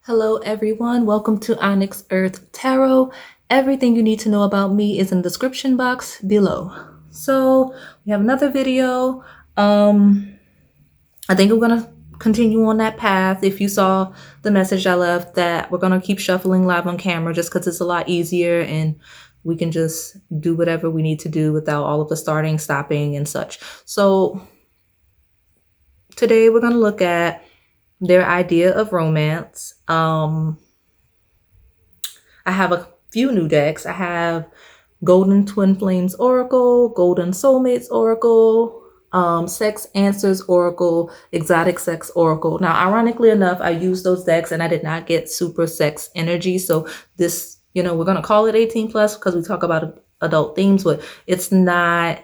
Hello everyone, welcome to OnyxEarth Tarot. Everything you need to know about me is in the description box below. So we have another video. I think I'm gonna continue on that path. If you saw the message I left, that we're gonna keep shuffling live on camera just because it's a lot easier and we can just do whatever we need to do without all of the starting, stopping, and such. So today we're gonna look at their idea of romance. I have a few new decks. I have Golden Twin Flames Oracle, Golden Soulmates Oracle, Sex Answers Oracle, Exotic Sex Oracle. Now, ironically enough, I used those decks and I did not get super sex energy. So this, we're going to call it 18 plus because we talk about adult themes, but it's not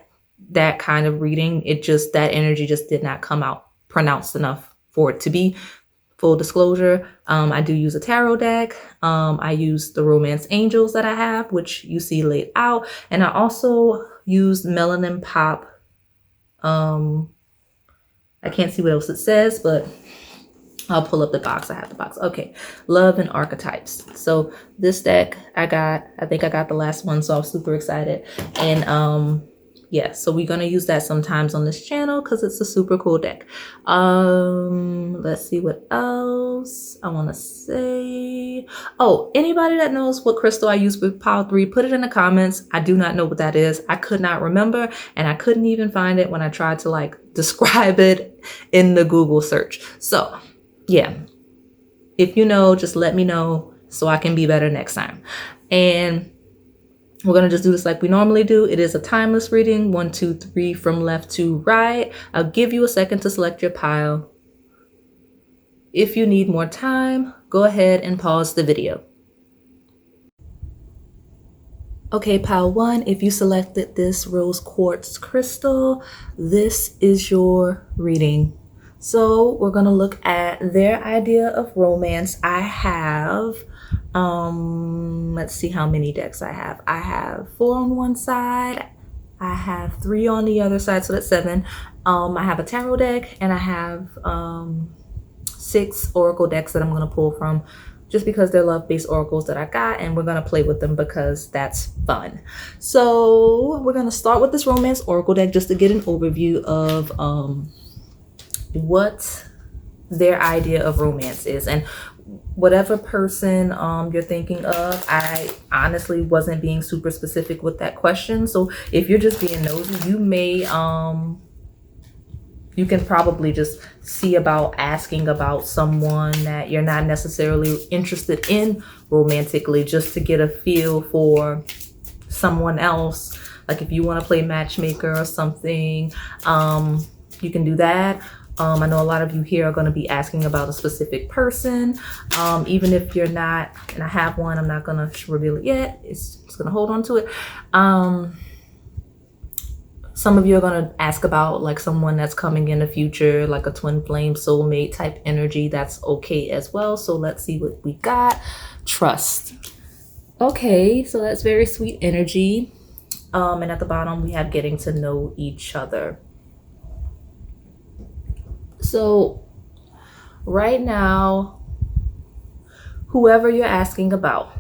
that kind of reading. It just, that energy just did not come out pronounced enough for it to be. Full disclosure, I do use a tarot deck. I use the Romance Angels that I have, which you see laid out. And I also use Melanin Pop. I can't see what else it says, but I'll pull up the box. I have the box. Okay. Love and Archetypes. So this deck I think I got the last one, so I'm super excited. And yeah, so we're going to use that sometimes on this channel because it's a super cool deck. Let's see what else I want to say. Oh, anybody that knows what crystal I use with Pile 3, put it in the comments. I do not know what that is. I could not remember, and I couldn't even find it when I tried to describe it in the Google search. So yeah, if you know, just let me know so I can be better next time. And we're going to just do this like we normally do. It is a timeless reading, 1, 2, 3 from left to right. I'll give you a second to select your pile. If you need more time, go ahead and pause the video. Okay, pile 1, if you selected this rose quartz crystal, this is your reading. So we're going to look at their idea of romance. I have let's see how many decks I have. I have 4 on one side. I have 3 on the other side, so that's 7. I have a tarot deck and I have 6 oracle decks that I'm going to pull from just because they're love-based oracles that I got, and we're going to play with them because that's fun. So we're going to start with this romance oracle deck just to get an overview of what their idea of romance is. And whatever person you're thinking of, I honestly wasn't being super specific with that question. So if you're just being nosy, you may you can probably just see about asking about someone that you're not necessarily interested in romantically, just to get a feel for someone else. Like if you want to play matchmaker or something, you can do that. I know a lot of you here are going to be asking about a specific person. Even if you're not, and I have one, I'm not going to reveal it yet. It's just going to hold on to it. Some of you are going to ask about someone that's coming in the future, like a twin flame soulmate type energy. That's okay as well. So let's see what we got. Trust. Okay, so that's very sweet energy. And at the bottom, we have getting to know each other. So right now, whoever you're asking about,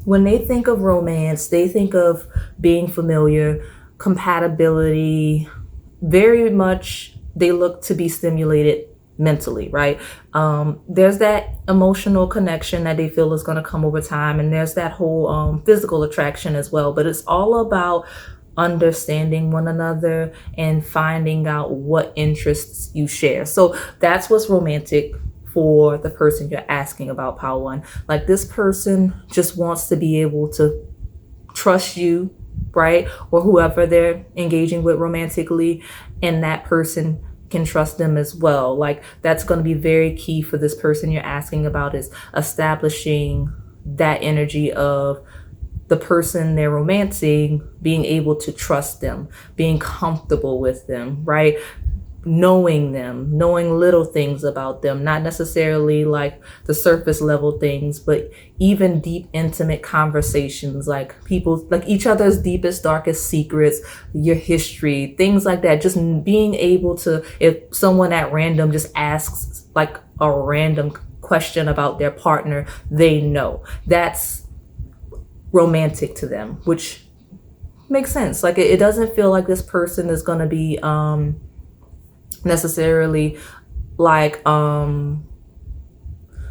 when they think of romance, they think of being familiar, compatibility, very much they look to be stimulated mentally, right? There's that emotional connection that they feel is going to come over time, and there's that whole physical attraction as well. But it's all about understanding one another and finding out what interests you share. So that's what's romantic for the person you're asking about, pile 1. Like this person just wants to be able to trust you, right? Or whoever they're engaging with romantically, and that person can trust them as well. Like that's going to be very key for this person you're asking about, is establishing that energy of the person they're romancing, being able to trust them, being comfortable with them, right? Knowing them, knowing little things about them, not necessarily like the surface level things, but even deep, intimate conversations, like people, like each other's deepest, darkest secrets, your history, things like that. Just being able to, if someone at random just asks like a random question about their partner, they know. That's romantic to them, which makes sense. Like it doesn't feel like this person is going to be necessarily like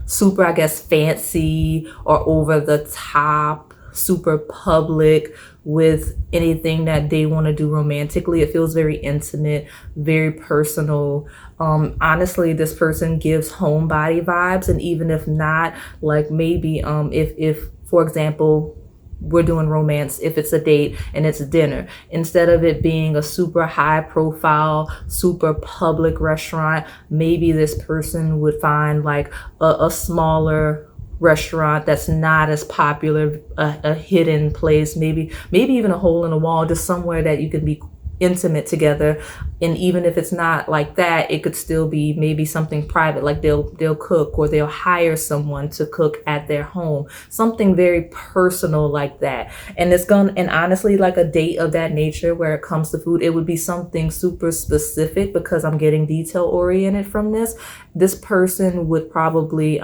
super, I guess, fancy or over the top, super public with anything that they want to do romantically. It feels very intimate, very personal. Honestly, this person gives homebody vibes, and even if not, like maybe if for example, we're doing romance, if it's a date and it's dinner, instead of it being a super high profile, super public restaurant, maybe this person would find like a smaller restaurant that's not as popular, a hidden place, maybe even a hole in the wall, just somewhere that you can be intimate together. And even if it's not like that, it could still be maybe something private, like they'll cook, or they'll hire someone to cook at their home, something very personal like that. And and honestly, like a date of that nature where it comes to food, it would be something super specific, because I'm getting detail oriented from this person would probably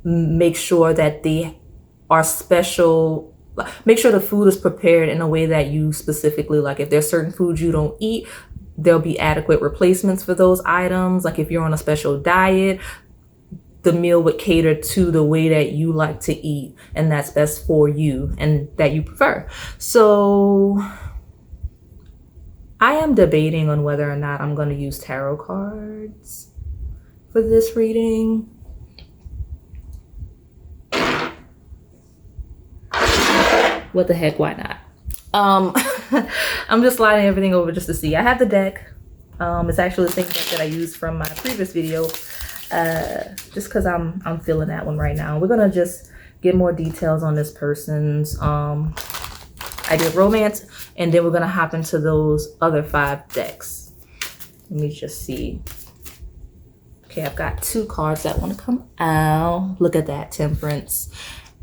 make sure that they are special. Make sure the food is prepared in a way that you specifically like. If there's certain foods you don't eat, there'll be adequate replacements for those items. Like if you're on a special diet, the meal would cater to the way that you like to eat, and that's best for you and that you prefer. So I am debating on whether or not I'm going to use tarot cards for this reading. What the heck, why not? I'm just sliding everything over just to see. I have the deck. It's actually the same deck that I used from my previous video, just because I'm feeling that one right now. We're gonna just get more details on this person's idea of romance, and then we're gonna hop into those other 5 decks. Let me just see. Okay, I've got 2 cards that want to come out. Look at that, Temperance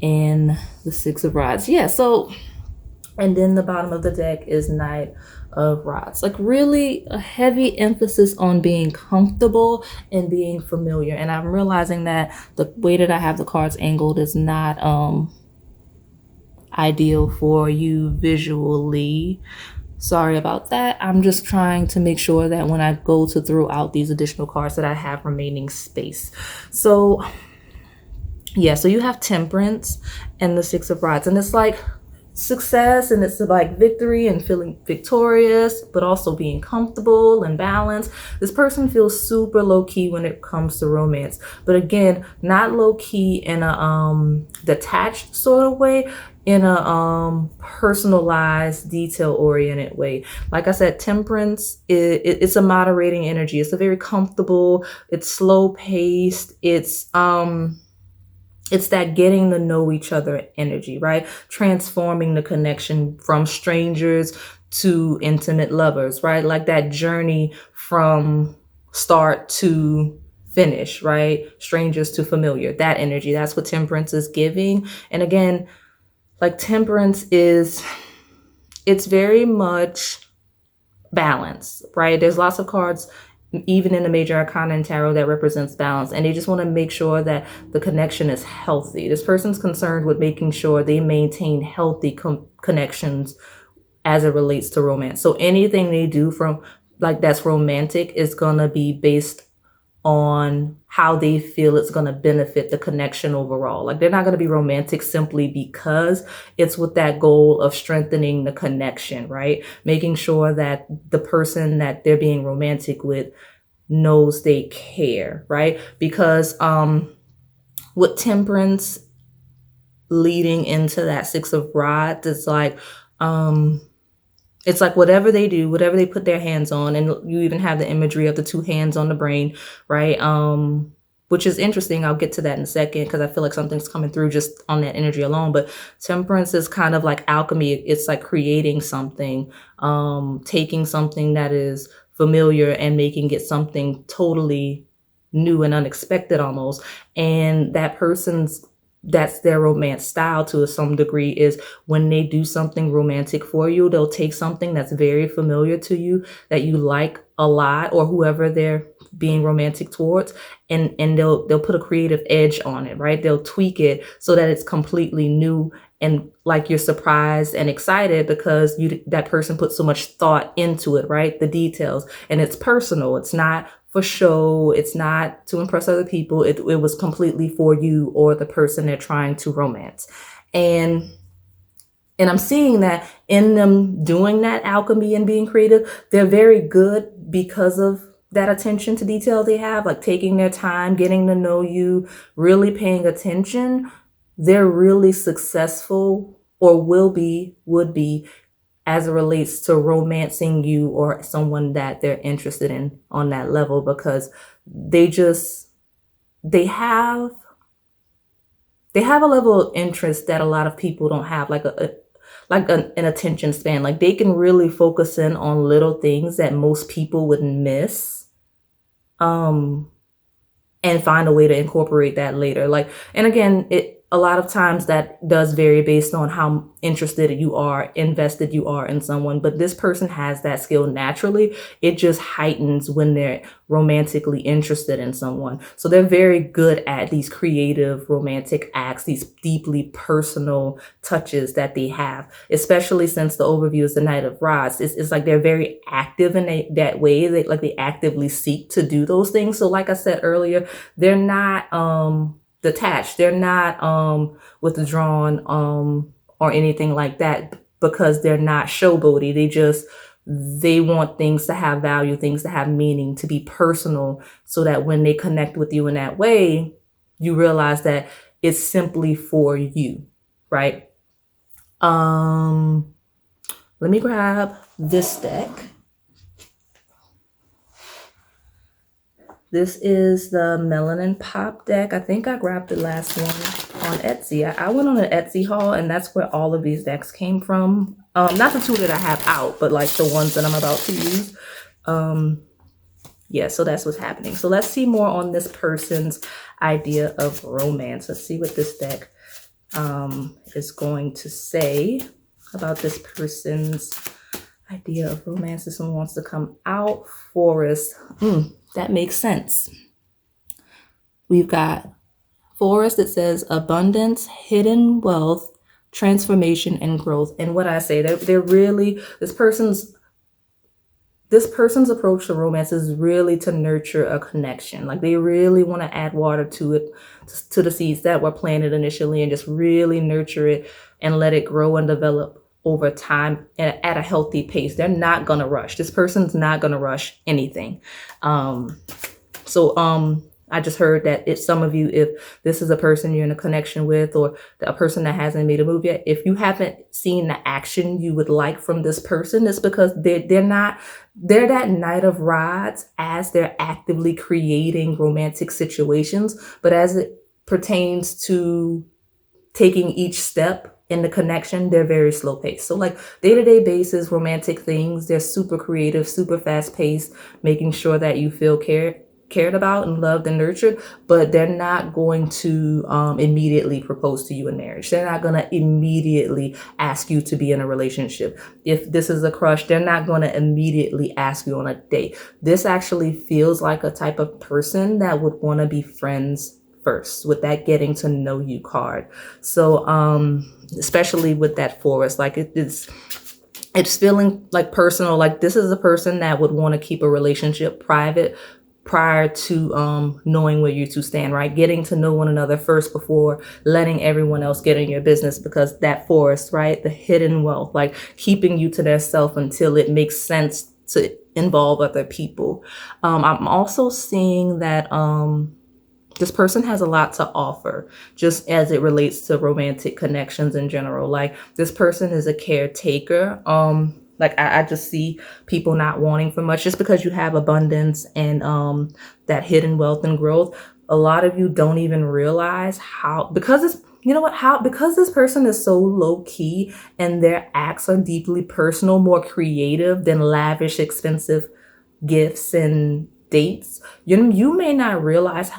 and the 6 of Rods. Yeah, so, and then the bottom of the deck is Knight of Rods. Like really a heavy emphasis on being comfortable and being familiar. And I'm realizing that the way that I have the cards angled is not ideal for you visually. Sorry about that. I'm just trying to make sure that when I go to throw out these additional cards that I have remaining space. So yeah, so you have Temperance and the 6 of Rods, and it's like success, and it's like victory and feeling victorious, but also being comfortable and balanced. This person feels super low-key when it comes to romance, but again, not low-key in a detached sort of way, in a personalized, detail-oriented way. Like I said, Temperance, it's a moderating energy. It's a very comfortable, it's slow-paced, it's that getting to know each other energy, right? Transforming the connection from strangers to intimate lovers, right? Like that journey from start to finish, right? Strangers to familiar, that energy. That's what Temperance is giving. And again, like Temperance it's very much balance, right? There's lots of cards even in the major arcana and tarot that represents balance, and they just want to make sure that the connection is healthy. This person's concerned with making sure they maintain healthy connections as it relates to romance. So anything they do from like that's romantic is going to be based on how they feel it's going to benefit the connection overall. Like they're not going to be romantic simply because it's with that goal of strengthening the connection, right? Making sure that the person that they're being romantic with knows they care, right? Because with Temperance leading into that 6 of Rods, it's like whatever they do, whatever they put their hands on, and you even have the imagery of the 2 hands on the brain, right? Which is interesting. I'll get to that in a second because I feel like something's coming through just on that energy alone. But Temperance is kind of like alchemy. It's like creating something, taking something that is familiar and making it something totally new and unexpected almost. And that's their romance style to some degree, is when they do something romantic for you, they'll take something that's very familiar to you, that you like a lot, or whoever they're being romantic towards, and they'll put a creative edge on it, right? They'll tweak it so that it's completely new, and like you're surprised and excited because that person put so much thought into it, right? The details, and it's personal. It's not for show. It's not to impress other people. It was completely for you or the person they're trying to romance. And I'm seeing that in them doing that alchemy and being creative, they're very good because of that attention to detail they have, like taking their time, getting to know you, really paying attention. They're really successful, or would be, as it relates to romancing you or someone that they're interested in on that level, because they have a level of interest that a lot of people don't have, like an attention span. Like they can really focus in on little things that most people would miss, and find a way to incorporate that later. Like, and again, a lot of times that does vary based on how interested you are, invested you are in someone, but this person has that skill naturally. It just heightens when they're romantically interested in someone. So they're very good at these creative romantic acts, these deeply personal touches that they have, especially since the overview is the Knight of Rods. It's like they're very active in that way. They actively seek to do those things. So like I said earlier, they're not detached. They're not withdrawn or anything like that, because they're not showboaty. They want things to have value, things to have meaning, to be personal, so that when they connect with you in that way, you realize that it's simply for you, right? Let me grab this deck. This is the Melanin Pop deck. I think I grabbed the last one on Etsy. I went on an Etsy haul, and that's where all of these decks came from. Not the two that I have out, but like the ones that I'm about to use. Yeah, so that's what's happening. So let's see more on this person's idea of romance. Let's see what this deck is going to say about this person's idea of romance. This one wants to come out. Forest. That makes sense. We've got Forest. It says abundance, hidden wealth, transformation, and growth. And what I say, they're really, this person's approach to romance is really to nurture a connection. Like they really want to add water to it, to the seeds that were planted initially, and just really nurture it and let it grow and develop over time at a healthy pace. They're not going to rush. This person's not going to rush anything. I just heard that it's some of you, if this is a person you're in a connection with, or a person that hasn't made a move yet, if you haven't seen the action you would like from this person, it's because they're that Knight of Rods as they're actively creating romantic situations. But as it pertains to taking each step in the connection, they're very slow paced. So like day-to-day basis, romantic things, they're super creative, super fast paced, making sure that you feel cared about and loved and nurtured, but they're not going to immediately propose to you in marriage. They're not going to immediately ask you to be in a relationship. If this is a crush, they're not going to immediately ask you on a date. This actually feels like a type of person that would want to be friends first, with that getting to know you card. So especially with that Forest, like it's feeling like personal. Like this is a person that would want to keep a relationship private prior to knowing where you two stand, right? Getting to know one another first before letting everyone else get in your business, because that Forest, right? The hidden wealth, like keeping you to their self until it makes sense to involve other people. I'm also seeing that this person has a lot to offer, just as it relates to romantic connections in general. Like this person is a caretaker. Like I just see people not wanting for much, just because you have abundance and that hidden wealth and growth. A lot of you don't even realize how, because this person is so low key and their acts are deeply personal, more creative than lavish, expensive gifts and dates. You may not realize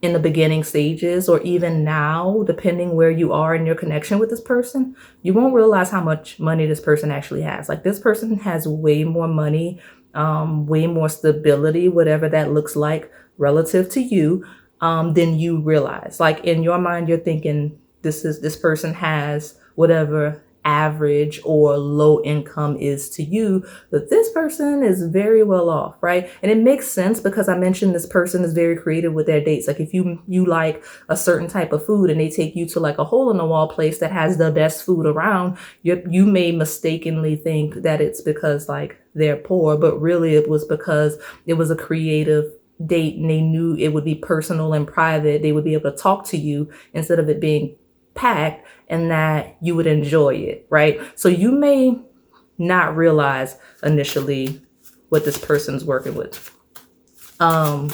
in the beginning stages, or even now, depending where you are in your connection with this person, you won't realize how much money this person actually has. Like this person has way more money way more stability, whatever that looks like relative to you, than you realize. Like in your mind, you're thinking this person has whatever average or low income is to you, but this person is very well off, right? And it makes sense because I mentioned this person is very creative with their dates. Like if you like a certain type of food and they take you to like a hole in the wall place that has the best food around, you may mistakenly think that it's because like they're poor, but really it was because it was a creative date and they knew it would be personal and private. They would be able to talk to you instead of it being packed, and that you would enjoy it, right? So you may not realize initially what this person's working with. Not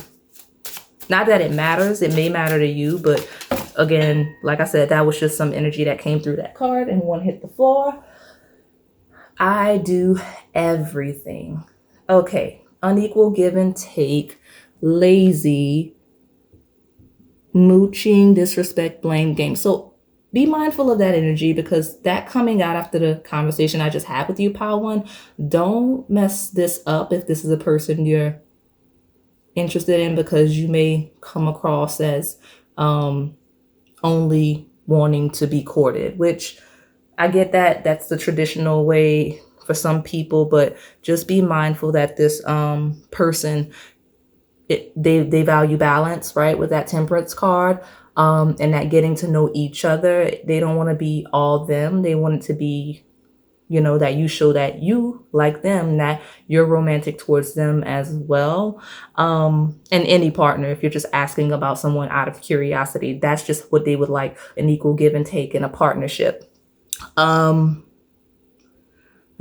that it matters, it may matter to you, but again, like I said, that was just some energy that came through that card and one hit the floor. I do everything. Okay, unequal give and take, lazy, mooching, disrespect, blame game. So be mindful of that energy, because that coming out after the conversation I just had with you, pile one, don't mess this up if this is a person you're interested in, because you may come across as only wanting to be courted, which I get that that's the traditional way for some people, but just be mindful that this person, they value balance, right? With that Temperance card. And that getting to know each other, they don't want to be all them. They want it to be, that you show that you like them, that you're romantic towards them as well. And any partner, if you're just asking about someone out of curiosity, that's just what they would like, an equal give and take in a partnership. Let's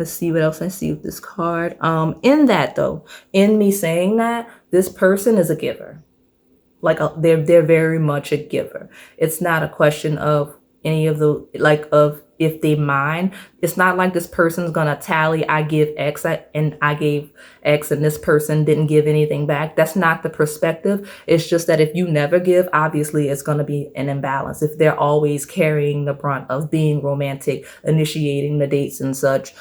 see what else I see with this card. In that though, in me saying that, this person is a giver. Like they're very much a giver. It's not a question of any of the, like, of if they mind. It's not like this person's gonna tally, I give X and I gave X and this person didn't give anything back. That's not the perspective. It's just that if you never give, obviously it's gonna be an imbalance. If they're always carrying the brunt of being romantic, initiating the dates and such,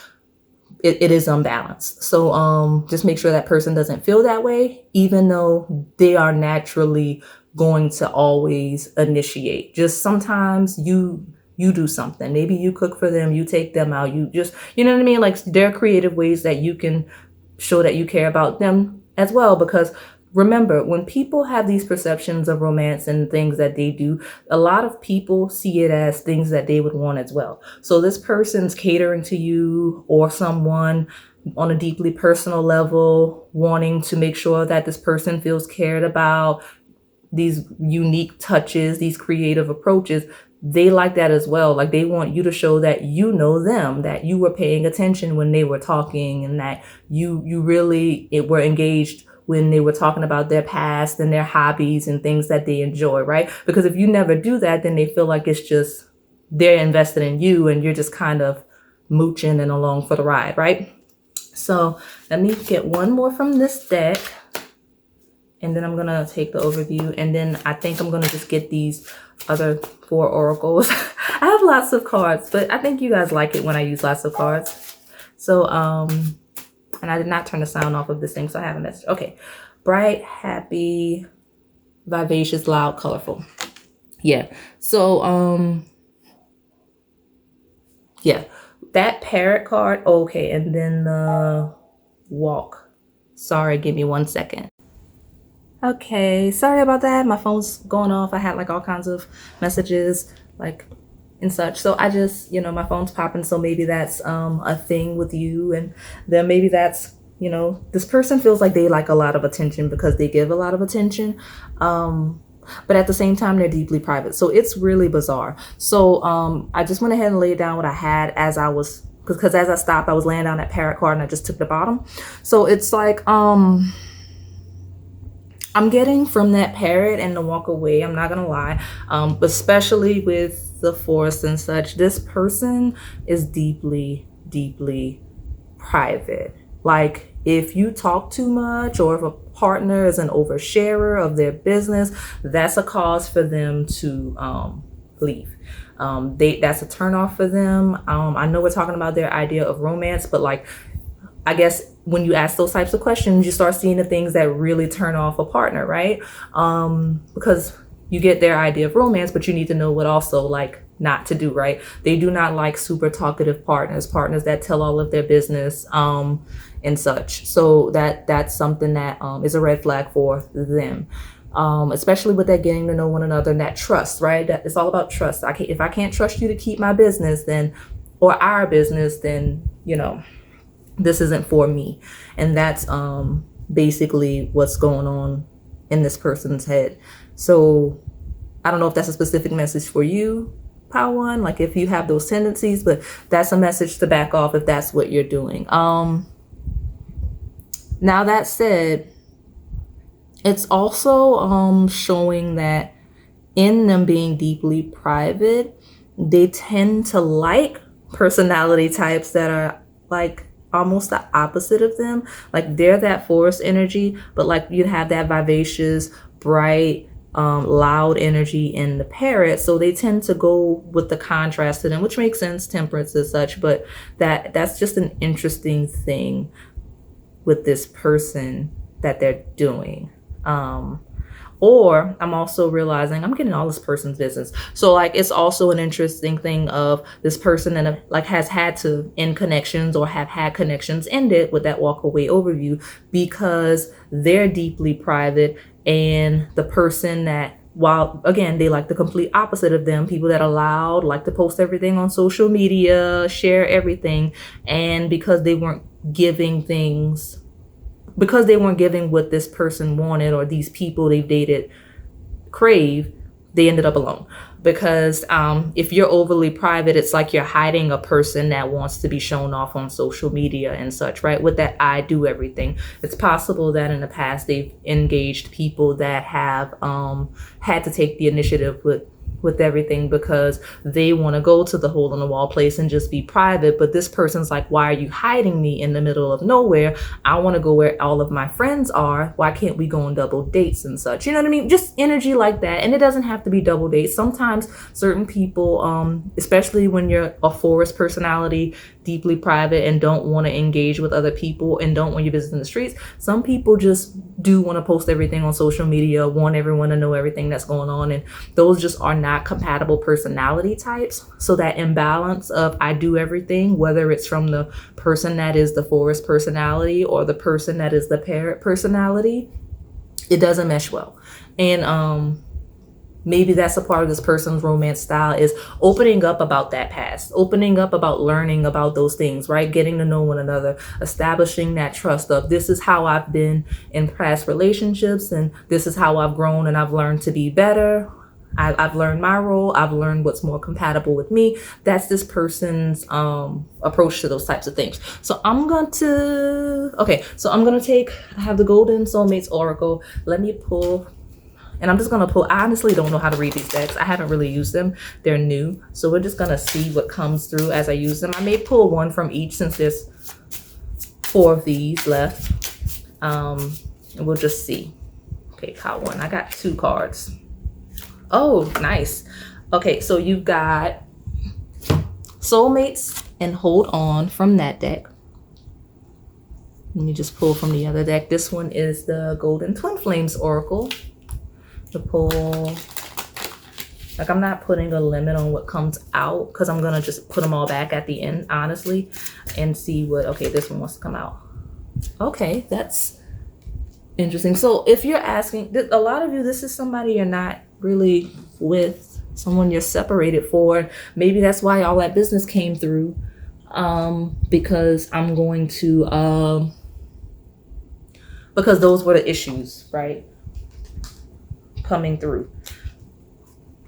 it is unbalanced. So just make sure that person doesn't feel that way, even though they are naturally going to always initiate. Just sometimes you do something. Maybe you cook for them, you take them out, you know what I mean? Like, there are creative ways that you can show that you care about them as well, because remember, when people have these perceptions of romance and things that they do, a lot of people see it as things that they would want as well. So this person's catering to you or someone on a deeply personal level, wanting to make sure that this person feels cared about, these unique touches, these creative approaches. They like that as well. Like, they want you to show that you know them, that you were paying attention when they were talking, and that you really were engaged when they were talking about their past and their hobbies and things that they enjoy, right? Because if you never do that, then they feel like it's just they're invested in you and you're just kind of mooching and along for the ride, right? So let me get one more from this deck, and then I'm gonna take the overview, and then I think I'm gonna just get these other 4 oracles. I have lots of cards, but I think you guys like it when I use lots of cards. So and I did not turn the sound off of this thing, so I have a message. Okay. Bright, happy, vivacious, loud, colorful. Yeah. So, yeah. That parrot card. Okay. And then the walk. Sorry, give me 1 second. Okay. Sorry about that. My phone's going off. I had like all kinds of messages, like, and such. So I just, my phone's popping. So maybe that's a thing with you. And then maybe that's, this person feels like they like a lot of attention because they give a lot of attention. But at the same time, they're deeply private. So it's really bizarre. So I just went ahead and laid down what I had as I was, because as I stopped, I was laying down that parrot card and I just took the bottom. So it's like, I'm getting from that parrot and the walk away, I'm not gonna lie, especially with the forest and such, this person is deeply, deeply private. Like, if you talk too much, or if a partner is an oversharer of their business, that's a cause for them to leave. That's a turnoff for them. I know we're talking about their idea of romance, but like, I guess when you ask those types of questions, you start seeing the things that really turn off a partner, right? Because you get their idea of romance, but you need to know what also like not to do, right? They do not like super talkative partners that tell all of their business and such. So that's something that is a red flag for them. Especially with that getting to know one another and that trust, right? That it's all about trust. If I can't trust you to keep my business, then, or our business, then, you know, this isn't for me. And that's basically what's going on in this person's head. So I don't know if that's a specific message for you, Power One, like if you have those tendencies, but that's a message to back off if that's what you're doing. Now that said, it's also showing that in them being deeply private, they tend to like personality types that are like almost the opposite of them. Like they're that forest energy, but like you'd have that vivacious, bright, loud energy in the parrot. So they tend to go with the contrast to them, which makes sense, temperance and such. But that's just an interesting thing with this person that they're doing. Or I'm also realizing I'm getting all this person's business. So like, it's also an interesting thing of this person that like has had to end connections or have had connections ended with that walk away overview because they're deeply private, and the person that, while again, they like the complete opposite of them, people that are loud, like to post everything on social media, share everything. And because they weren't giving things, because they weren't giving what this person wanted or these people they've dated crave, they ended up alone. Because if you're overly private, it's like you're hiding a person that wants to be shown off on social media and such, right? With that I do everything. It's possible that in the past they've engaged people that have had to take the initiative with everything because they want to go to the hole in the wall place and just be private. But this person's like, why are you hiding me in the middle of nowhere? I want to go where all of my friends are. Why can't we go on double dates and such? You know what I mean? Just energy like that. And it doesn't have to be double dates. Sometimes certain people, especially when you're a forest personality, deeply private, and don't want to engage with other people and don't want your business in the streets, some people just do want to post everything on social media, want everyone to know everything that's going on. And those just are not compatible personality types. So that imbalance of I do everything, whether it's from the person that is the forest personality or the person that is the parrot personality, it doesn't mesh well. And maybe that's a part of this person's romance style, is opening up about that past, opening up about learning about those things, right? Getting to know one another, establishing that trust of this is how I've been in past relationships and this is how I've grown and I've learned to be better. I've learned my role. I've learned what's more compatible with me. That's this person's approach to those types of things. So I'm going to take, I have the Golden Soulmates Oracle. Let me pull, and I'm just going to pull. I honestly don't know how to read these decks. I haven't really used them. They're new. So we're just going to see what comes through as I use them. I may pull one from each since there's 4 of these left. And we'll just see. Okay, caught one. I got 2 cards. Oh, nice. Okay, so you've got Soulmates and Hold On from that deck. Let me just pull from the other deck. This one is the Golden Twin Flames Oracle. To pull, like, I'm not putting a limit on what comes out because I'm gonna just put them all back at the end, honestly, and see what, okay, this one wants to come out. Okay, that's interesting. So if you're asking, a lot of you, this is somebody you're not really with, someone you're separated for. Maybe that's why all that business came through, because I'm going to, because those were the issues, right, coming through.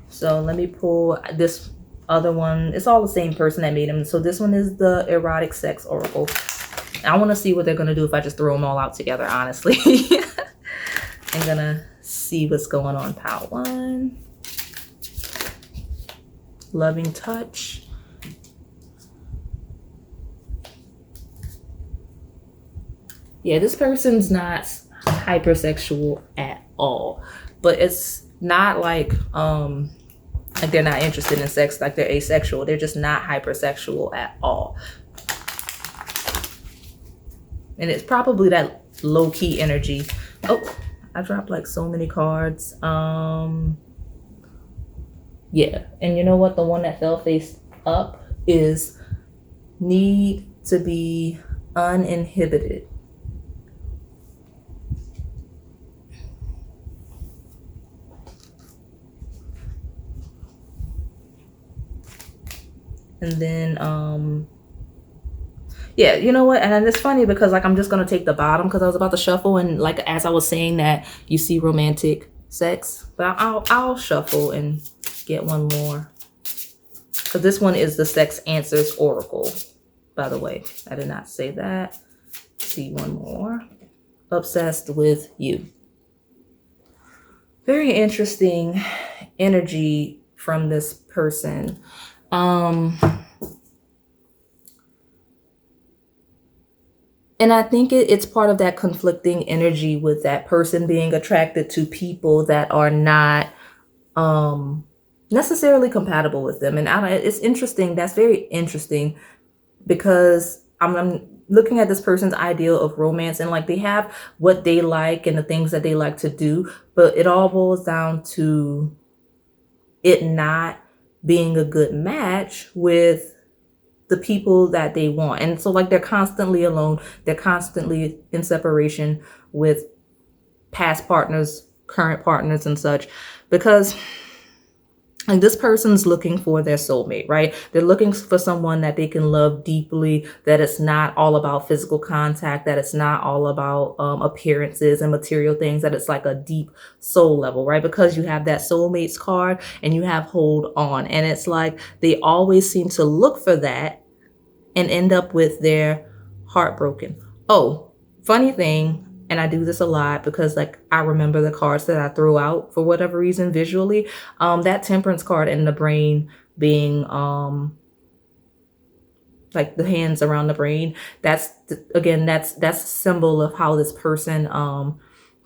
So let me pull this other one. It's all the same person that made them. So this one is the Erotic Sex Oracle. I want to see what they're going to do if I just throw them all out together, honestly. I'm going to see what's going on. Power One. Loving Touch. Yeah, this person's not hypersexual at all. But it's not like they're not interested in sex, like they're asexual. They're just not hypersexual at all. And it's probably that low-key energy. Oh, I dropped like so many cards. Yeah, and you know what? The one that fell face up is need to be uninhibited. And then yeah, you know what? And it's funny because like I'm just gonna take the bottom because I was about to shuffle, and like as I was saying that, you see romantic sex, but I'll shuffle and get one more because this one is the Sex Answers Oracle. By the way, I did not say that. See one more. Obsessed with you. Very interesting energy from this person. And I think it's part of that conflicting energy with that person being attracted to people that are not necessarily compatible with them. And it's interesting. That's very interesting because I'm looking at this person's ideal of romance, and like they have what they like and the things that they like to do, but it all boils down to it not being a good match with the people that they want. And so like they're constantly alone, they're constantly in separation with past partners, current partners and such, because like this person's looking for their soulmate, right? They're looking for someone that they can love deeply, that it's not all about physical contact, that it's not all about appearances and material things, that it's like a deep soul level, right? Because you have that soulmates card and you have hold on. And it's like they always seem to look for that and end up with their heart broken. Oh, funny thing, and I do this a lot because like I remember the cards that I threw out for whatever reason visually. That Temperance card in the brain being like the hands around the brain. That's again, that's a symbol of how this person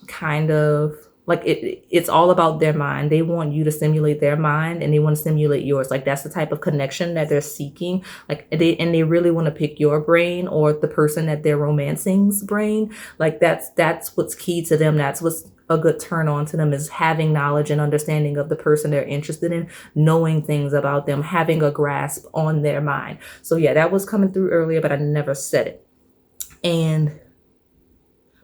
kind of like it's all about their mind. They want you to stimulate their mind and they want to stimulate yours. Like that's the type of connection that they're seeking. Like they really want to pick your brain or the person that they're romancing's brain. Like that's what's key to them. That's what's a good turn on to them, is having knowledge and understanding of the person they're interested in, knowing things about them, having a grasp on their mind. So yeah, that was coming through earlier, but I never said it.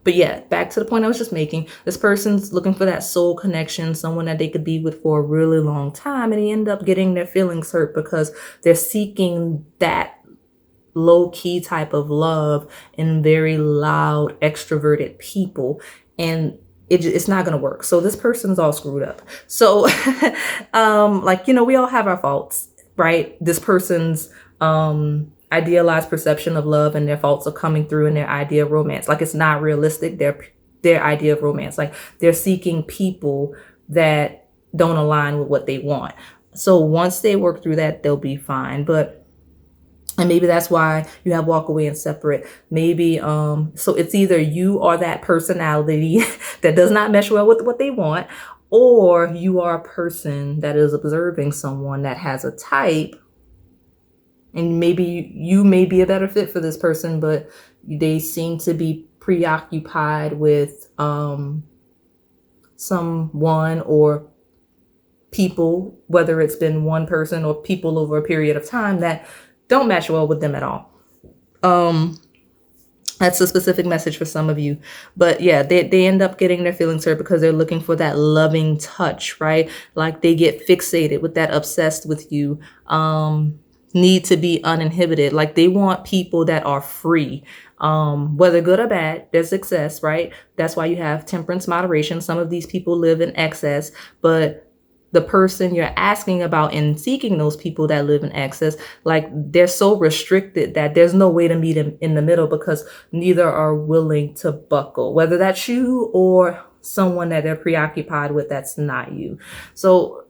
But yeah, back to the point I was just making. This person's looking for that soul connection, someone that they could be with for a really long time, and they end up getting their feelings hurt because they're seeking that low-key type of love in very loud, extroverted people, and it's not going to work. So this person's all screwed up. So like, you know, we all have our faults, right? This person's idealized perception of love and their faults are coming through in their idea of romance. Like it's not realistic, their idea of romance. Like they're seeking people that don't align with what they want. So once they work through that, they'll be fine. And maybe that's why you have walk away and separate. Maybe so it's either you or that personality that does not mesh well with what they want, or you are a person that is observing someone that has a type. And maybe you may be a better fit for this person, but they seem to be preoccupied with someone or people, whether it's been one person or people over a period of time that don't match well with them at all. That's a specific message for some of you. But yeah, they end up getting their feelings hurt because they're looking for that loving touch, right? Like they get fixated with that, obsessed with you. Need to be uninhibited. Like they want people that are free, whether good or bad. There's excess, right? That's why you have temperance, moderation. Some of these people live in excess, but the person you're asking about and seeking those people that live in excess, like they're so restricted that there's no way to meet them in the middle because neither are willing to buckle, whether that's you or someone that they're preoccupied with that's not you. So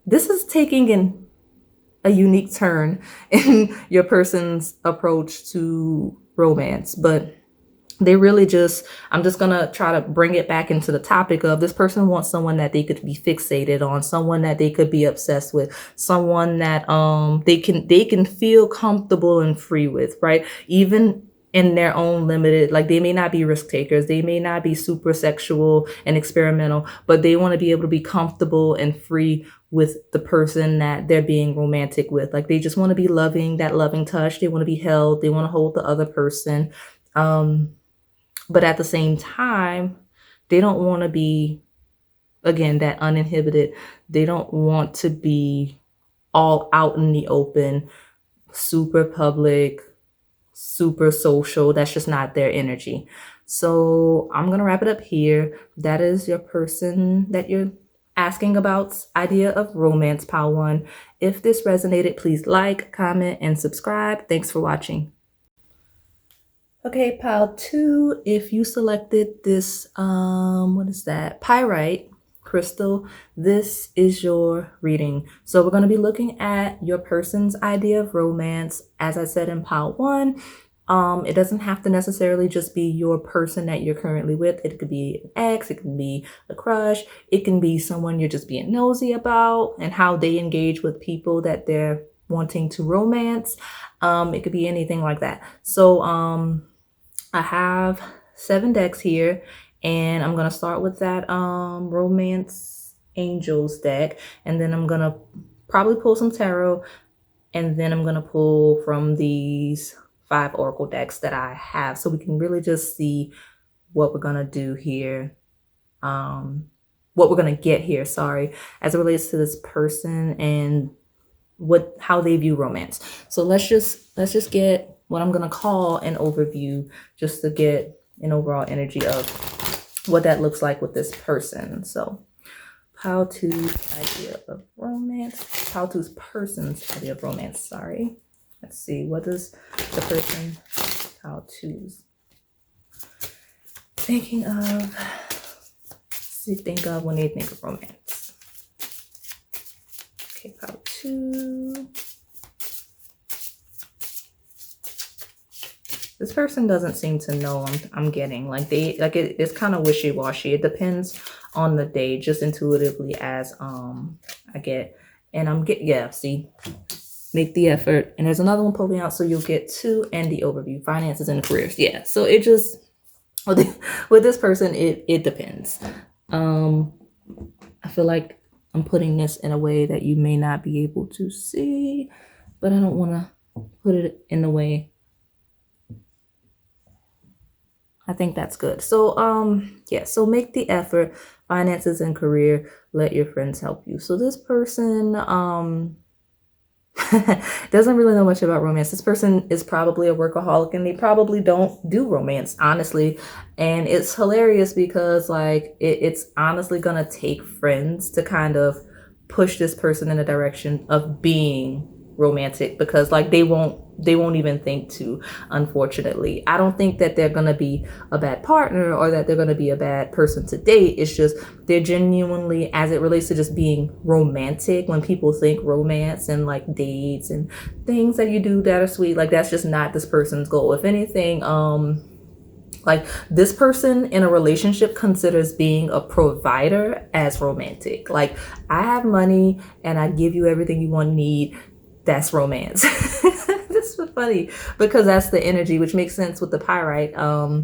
this is taking a unique turn in your person's approach to romance, but they really just, I'm just gonna try to bring it back into the topic of this person wants someone that they could be fixated on, someone that they could be obsessed with, someone that they can feel comfortable and free with, right? Even in their own limited, like they may not be risk takers, they may not be super sexual and experimental, but they want to be able to be comfortable and free with the person that they're being romantic with. Like they just want to be loving, that loving touch. They want to be held. They want to hold the other person. But at the same time, they don't want to be, again, that uninhibited. They don't want to be all out in the open, super public, super social. That's just not their energy. So I'm going to wrap it up here. That is your person that you're asking about's idea of romance, pile 1. If this resonated, please like, comment, and subscribe. Thanks for watching. Okay, pile 2, if you selected this, what is that? Pyrite crystal, this is your reading. So we're going to be looking at your person's idea of romance. As I said in pile 1, it doesn't have to necessarily just be your person that you're currently with. It could be an ex, it can be a crush, it can be someone you're just being nosy about and how they engage with people that they're wanting to romance. It could be anything like that. So I have 7 decks here, and I'm going to start with that Romance Angels deck, and then I'm going to probably pull some tarot, and then I'm going to pull from these 5 oracle decks that I have, so we can really just see what we're going to do here, what we're going to get here, sorry, as it relates to this person and how they view romance. So let's just get what I'm going to call an overview, just to get an overall energy of what that looks like with this person. So pile 2's idea of romance, pile 2's person's idea of romance, sorry. Let's see, what does the person pile 2's think of when they think of romance. Okay, pile 2. This person doesn't seem to know. I'm getting like it's kind of wishy-washy. It depends on the day, just intuitively as I get, and yeah, see, make the effort. And there's another one pulling out, so you'll get 2 and the overview, finances and careers. Yeah, so it just with this person, it depends. I feel like I'm putting this in a way that you may not be able to see, but I don't want to put it in the way. I think that's good. So, yeah, so make the effort, finances and career, let your friends help you. So this person, doesn't really know much about romance. This person is probably a workaholic, and they probably don't do romance, honestly. And it's hilarious because like, it's honestly gonna take friends to kind of push this person in the direction of being romantic, because like they won't even think to, unfortunately. I don't think that they're going to be a bad partner or that they're going to be a bad person to date. It's just they're genuinely, as it relates to just being romantic, when people think romance and like dates and things that you do that are sweet, like that's just not this person's goal. If anything, like this person in a relationship considers being a provider as romantic. Like, I have money and I give you everything you want and need. That's romance. This is funny because that's the energy, which makes sense with the pyrite. I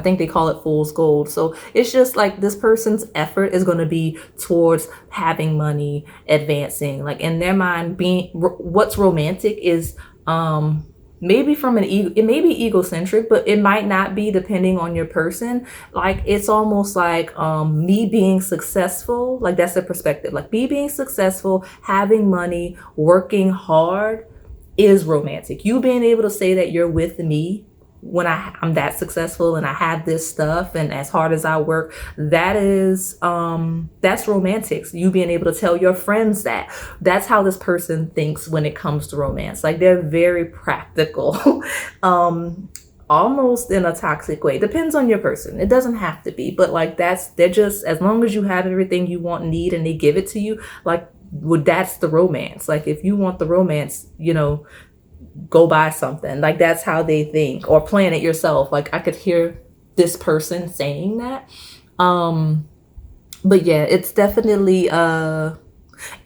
think they call it fool's gold. So it's just like this person's effort is going to be towards having money, advancing. Like in their mind, what's romantic is maybe from it may be egocentric, but it might not be, depending on your person. Like it's almost like me being successful, like that's the perspective. Like me being successful, having money, working hard is romantic. You being able to say that you're with me when I'm that successful and I have this stuff, and as hard as I work, that is that's romantic. You being able to tell your friends that's how this person thinks when it comes to romance. Like they're very practical, almost in a toxic way. Depends on your person. It doesn't have to be, but like they're just, as long as you have everything you want and need and they give it to you, like, well, that's the romance. Like if you want the romance, you know, go buy something. Like that's how they think, or plan it yourself. Like I could hear this person saying that. But yeah, it's definitely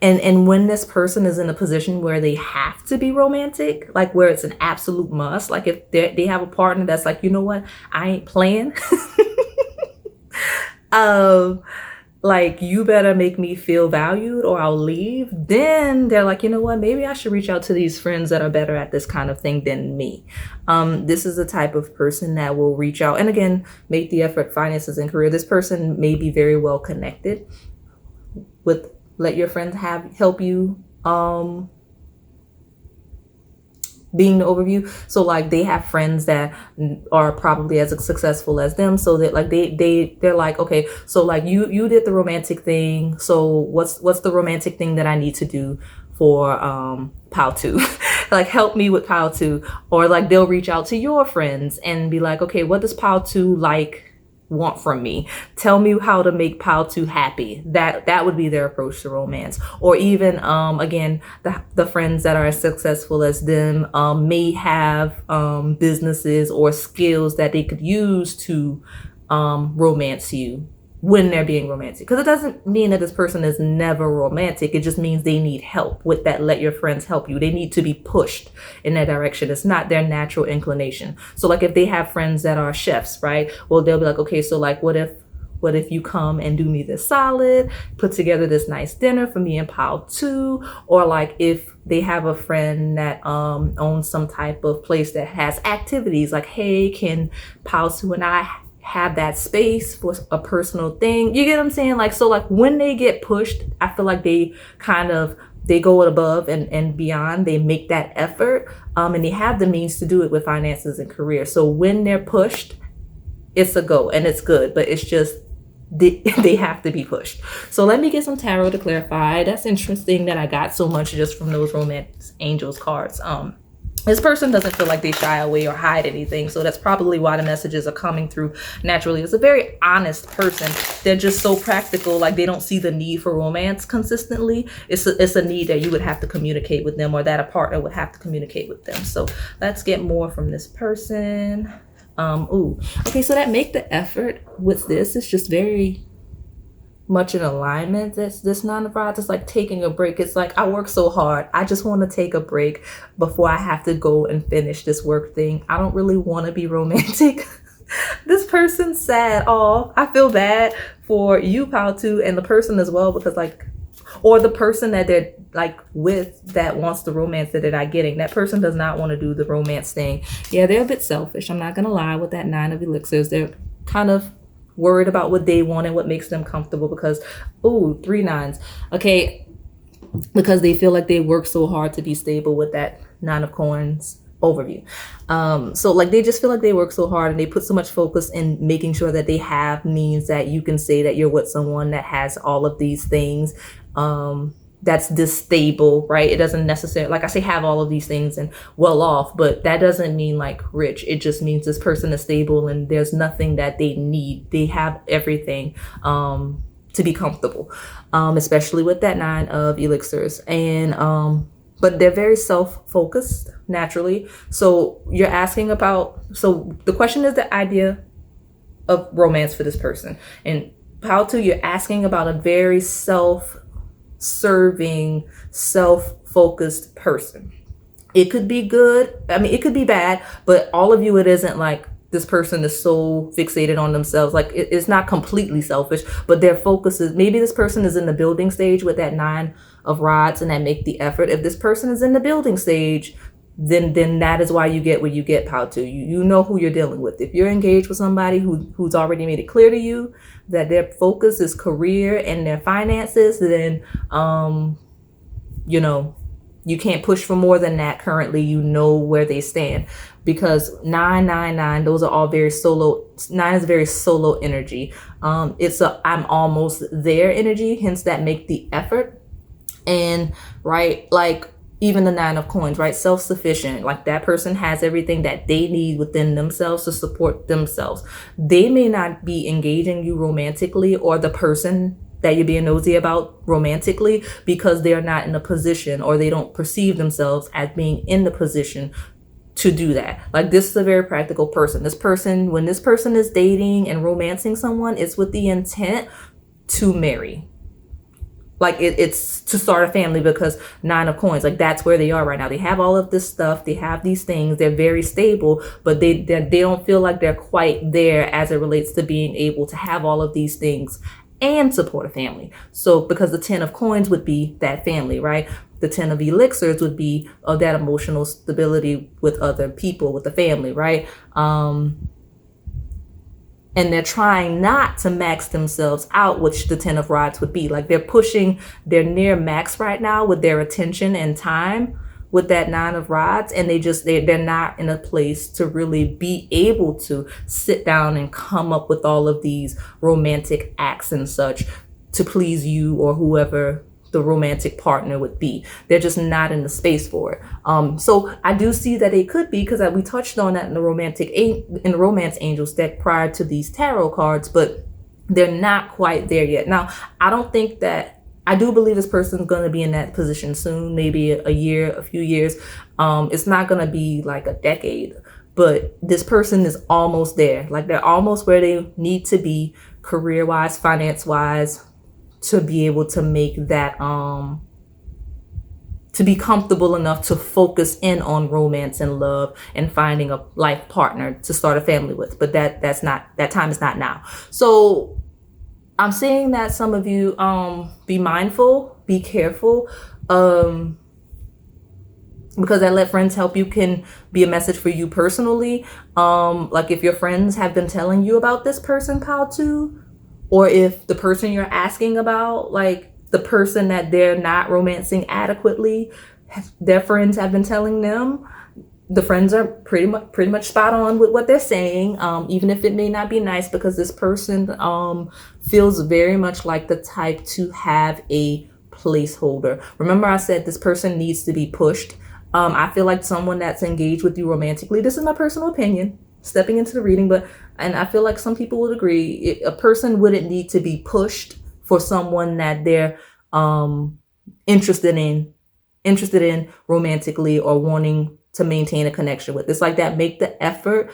And when this person is in a position where they have to be romantic, like where it's an absolute must, like if they have a partner that's like, you know what, I ain't playing. Like, you better make me feel valued or I'll leave. Then they're like, you know what, maybe I should reach out to these friends that are better at this kind of thing than me. This is the type of person that will reach out and again, make the effort, finances, and career. This person may be very well connected with, let your friends help you, being the overview. So like they have friends that are probably as successful as them, so that like they're like, okay, so like you did the romantic thing, so what's the romantic thing that I need to do for POW 2? Like help me with POW 2. Or like they'll reach out to your friends and be like, okay, what does POW 2 like want from me? Tell me how to make POW 2 happy. That would be their approach to romance. Or even again, the friends that are as successful as them may have businesses or skills that they could use to romance you when they're being romantic. Because it doesn't mean that this person is never romantic. It just means they need help with that. Let your friends help you. They need to be pushed in that direction. It's not their natural inclination. So like if they have friends that are chefs, right? Well, they'll be like, okay, so like what if you come and do me this solid, put together this nice dinner for me and POW 2? Or like if they have a friend that owns some type of place that has activities, like, hey, can POW 2 and I have that space for a personal thing? You get what I'm saying? Like, so like when they get pushed, I feel like they go above and beyond. They make that effort and they have the means to do it with finances and career. So when they're pushed, it's a go and it's good, but it's just they have to be pushed. So let me get some tarot to clarify. That's interesting that I got so much just from those romance angels cards. This person doesn't feel like they shy away or hide anything. So that's probably why the messages are coming through naturally. It's a very honest person. They're just so practical. Like they don't see the need for romance consistently. It's a need that you would have to communicate with them, or that a partner would have to communicate with them. So let's get more from this person. Okay, so that make the effort with this is just very much in alignment. This 9 of Rods is like taking a break. It's like, I work so hard, I just want to take a break before I have to go and finish this work thing. I don't really want to be romantic. This person's sad. Oh, I feel bad for you, POW 2, and the person as well, because like, or the person that they're like with that wants the romance that they're not getting. That person does not want to do the romance thing. Yeah, they're a bit selfish. I'm not gonna lie. With that 9 of Elixirs, they're kind of worried about what they want and what makes them comfortable, because 3 nines. Okay, because they feel like they work so hard to be stable with that 9 of Coins overview. So like they just feel like they work so hard and they put so much focus in making sure that they have means that you can say that you're with someone that has all of these things, that's this stable, right? It doesn't necessarily, like I say, have all of these things and well off, but that doesn't mean like rich. It just means this person is stable and there's nothing that they need. They have everything to be comfortable, especially with that 9 of Elixirs. And but they're very self-focused naturally. So you're asking about, so the question is the idea of romance for this person. And POW 2, you're asking about a very self-serving, self-focused person. It could be good. I mean, it could be bad, but all of you, it isn't like this person is so fixated on themselves. Like it's not completely selfish, but their focus is, maybe this person is in the building stage with that 9 of Rods and that make the effort. If this person is in the building stage, then that is why you get what you get, POW 2. You know who you're dealing with. If you're engaged with somebody who's already made it clear to you that their focus is career and their finances, then you know, you can't push for more than that currently. You know where they stand, because 999, those are all very solo. 9 is very solo energy. It's a I'm almost there energy, hence that make the effort. And right, like even the 9 of Coins, right? Self-sufficient, like that person has everything that they need within themselves to support themselves. They may not be engaging you romantically, or the person that you're being nosy about romantically, because they're not in a position, or they don't perceive themselves as being in the position to do that. Like this is a very practical person. This person, when this person is dating and romancing someone, it's with the intent to marry. like it's to start a family, because 9 of coins, like that's where they are right now. They have all of this stuff, they have these things, they're very stable, but they don't feel like they're quite there as it relates to being able to have all of these things and support a family. So because the 10 of coins would be that family, right? The 10 of elixirs would be that emotional stability with other people, with the family, right? And they're trying not to max themselves out, which the 10 of rods would be. Like they're near max right now with their attention and time with that 9 of rods, and they're not in a place to really be able to sit down and come up with all of these romantic acts and such to please you or whoever the romantic partner would be. They're just not in the space for it. So I do see that it could be, because we touched on that in the romance angels deck prior to these tarot cards, but they're not quite there yet. Now, I do believe this person's going to be in that position soon, maybe a year, a few years. It's not going to be like a decade, but this person is almost there. Like they're almost where they need to be career-wise, finance-wise, to be able to make that, to be comfortable enough to focus in on romance and love and finding a life partner to start a family with. But that time is not now. So I'm saying that some of you, be mindful, be careful, because that let friends help you can be a message for you personally. Like if your friends have been telling you about this person, pile 2, or if the person you're asking about, like the person that they're not romancing adequately, their friends have been telling them, the friends are pretty much spot on with what they're saying, even if it may not be nice, because this person feels very much like the type to have a placeholder. Remember I said this person needs to be pushed. I feel like someone that's engaged with you romantically, this is my personal opinion, stepping into the reading, and I feel like some people would agree, a person wouldn't need to be pushed for someone that they're interested in romantically or wanting to maintain a connection with. It's like that make the effort,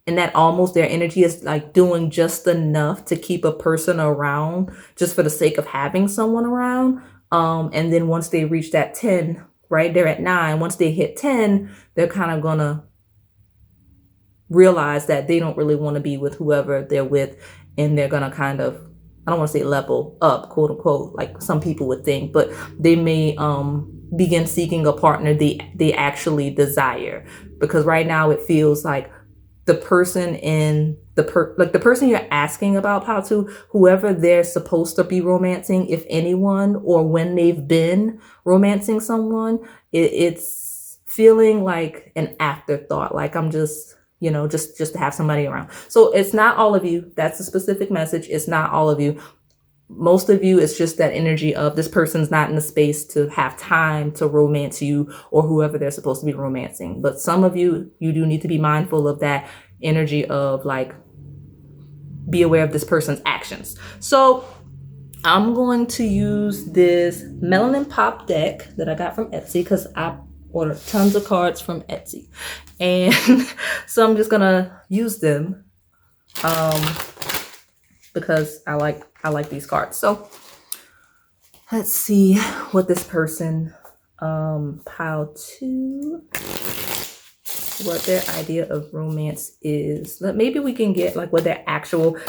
and that almost their energy is like doing just enough to keep a person around just for the sake of having someone around. And then once they reach that 10, right, they're at 9. Once they hit 10, they're kind of gonna realize that they don't really want to be with whoever they're with, and they're gonna kind of, I don't want to say level up, quote unquote, like some people would think, but they may begin seeking a partner they actually desire. Because right now it feels like the person the person you're asking about, Patu, whoever they're supposed to be romancing, if anyone, or when they've been romancing someone, it's feeling like an afterthought. Like I'm just, just to have somebody around. So it's not all of you. That's a specific message. It's not all of you. Most of you, it's just that energy of this person's not in the space to have time to romance you or whoever they're supposed to be romancing. But some of you, you do need to be mindful of that energy of like, be aware of this person's actions. So I'm going to use this Melanin Pop deck that I got from Etsy, because I ordered tons of cards from Etsy. And so I'm just gonna use them because I like these cards. So let's see what this person, pile 2, what their idea of romance is. Maybe we can get like what their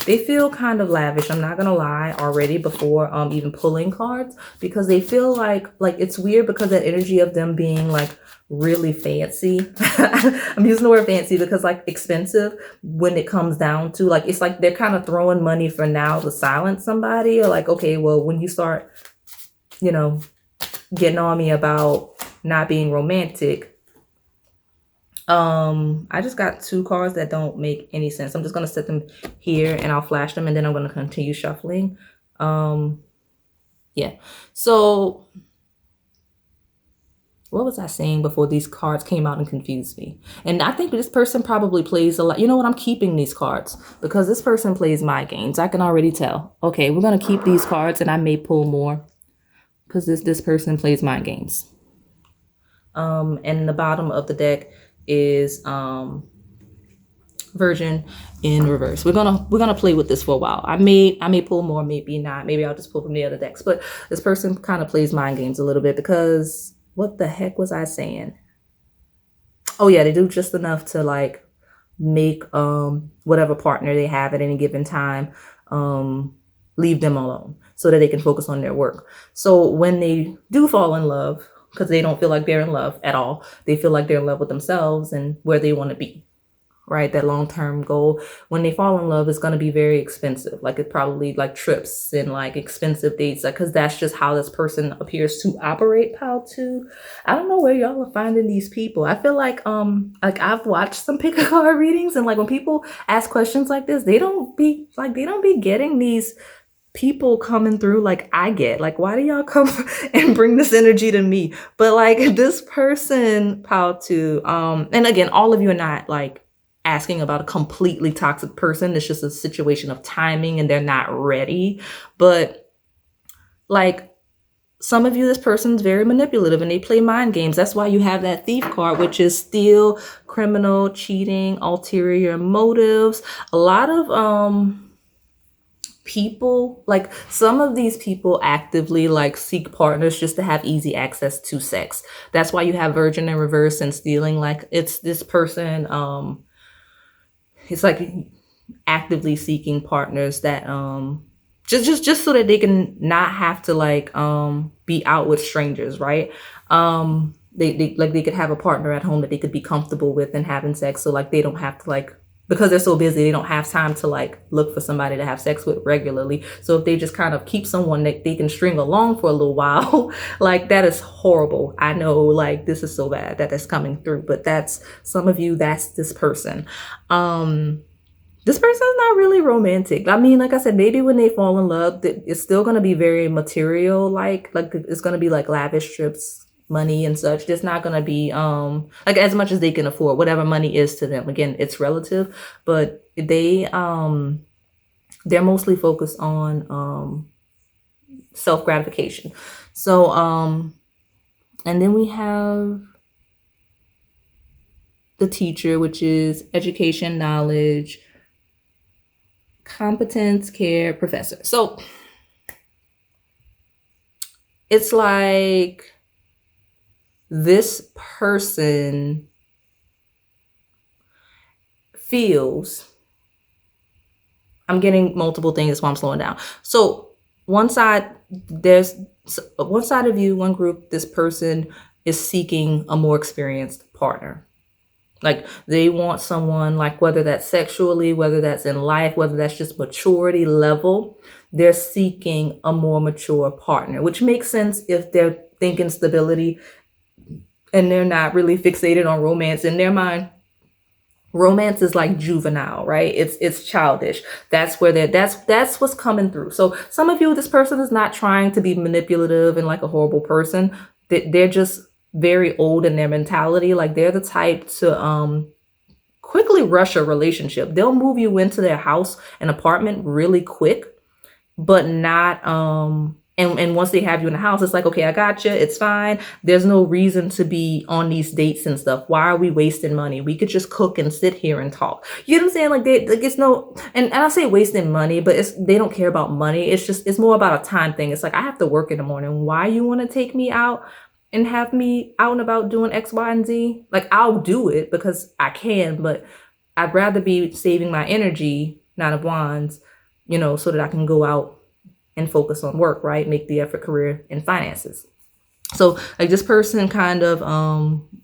they feel kind of lavish. I'm not gonna lie, already before even pulling cards, because they feel like it's weird, because that energy of them being like really fancy. I'm using the word fancy because like expensive, when it comes down to like, it's like they're kind of throwing money for now to silence somebody, or like, okay, well, when you start, getting on me about not being romantic. I just got 2 cards that don't make any sense. I'm just going to set them here and I'll flash them, and then I'm going to continue shuffling. Yeah. So what was I saying before these cards came out and confused me? And I think this person probably plays a lot. You know what? I'm keeping these cards because this person plays my games. I can already tell. Okay, we're going to keep these cards, and I may pull more because this person plays my games. And the bottom of the deck is Virgin in reverse. We're gonna play with this for a while. I may pull more, maybe not. Maybe I'll just pull from the other decks. But this person kind of plays mind games a little bit, because what the heck was I saying? Oh yeah, they do just enough to like make whatever partner they have at any given time leave them alone so that they can focus on their work. So when they do fall in love, because they don't feel like they're in love at all, they feel like they're in love with themselves and where they want to be, right? That long-term goal. When they fall in love, it's going to be very expensive. Like it probably like trips and like expensive dates, like, because that's just how this person appears to operate. How to, I don't know where y'all are finding these people. I feel like I've watched some pick a card readings, and like when people ask questions like this, they don't be getting these people coming through like I get. Like, why do y'all come and bring this energy to me? But like this person, how to and again, all of you are not like asking about a completely toxic person. It's just a situation of timing and they're not ready. But like some of you, this person's very manipulative and they play mind games. That's why you have that thief card, which is steal, criminal, cheating, ulterior motives. A lot of people, like some of these people actively like seek partners just to have easy access to sex. That's why you have Virgin in reverse and stealing. Like it's this person, it's like actively seeking partners that just so that they can not have to like be out with strangers, right? They could have a partner at home that they could be comfortable with and having sex, so like they don't have to like, because they're so busy, they don't have time to like look for somebody to have sex with regularly. So if they just kind of keep someone that they can string along for a little while, like that is horrible. I know, like this is so bad that that's coming through, but that's some of you, that's this person. This person is not really romantic. I mean, like I said, maybe when they fall in love, it's still going to be very material. Like it's going to be like lavish trips, money and such. It's not going to be like as much as they can afford, whatever money is to them. Again, it's relative, but they're mostly focused on self-gratification. So and then we have the teacher, which is education, knowledge, competence, care, professor. So it's like this person feels, I'm getting multiple things, that's why I'm slowing down. So one side, there's one side of you, one group, this person is seeking a more experienced partner. Like they want someone, like whether that's sexually, whether that's in life, whether that's just maturity level, they're seeking a more mature partner, which makes sense if they're thinking stability and they're not really fixated on romance. In their mind, romance is like juvenile, right? It's childish. That's where that's what's coming through. So some of you, this person is not trying to be manipulative and like a horrible person. They're just very old in their mentality. Like they're the type to quickly rush a relationship. They'll move you into their house, an apartment really quick, but not and once they have you in the house, it's like, okay, I got you. It's fine. There's no reason to be on these dates and stuff. Why are we wasting money? We could just cook and sit here and talk. You know what I'm saying? Like it's no, and I say wasting money, but they don't care about money. It's more about a time thing. It's like, I have to work in the morning. Why you want to take me out and have me out and about doing X, Y, and Z? Like I'll do it because I can, but I'd rather be saving my energy, Nine of Wands, so that I can go out and focus on work, right? Make the effort, career, and finances. So like this person kind of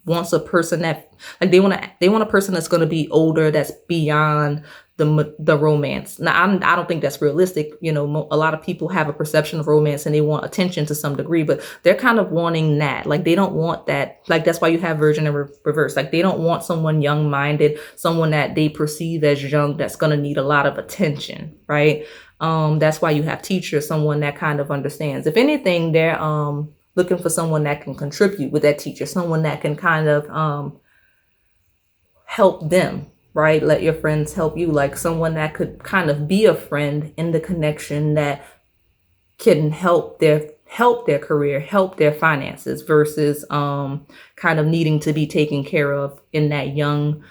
wants a person that like they want a person that's going to be older, that's beyond the romance. Now I don't think that's realistic. A lot of people have a perception of romance and they want attention to some degree, but they're kind of wanting that. Like they don't want that. Like that's why you have Virgin and reverse. Like they don't want someone young-minded, someone that they perceive as young, that's going to need a lot of attention, right? That's why you have teacher, someone that kind of understands. If anything, they're looking for someone that can contribute with that teacher, someone that can kind of help them, right? Let your friends help you, like someone that could kind of be a friend in the connection that can help their career, help their finances, versus kind of needing to be taken care of in that young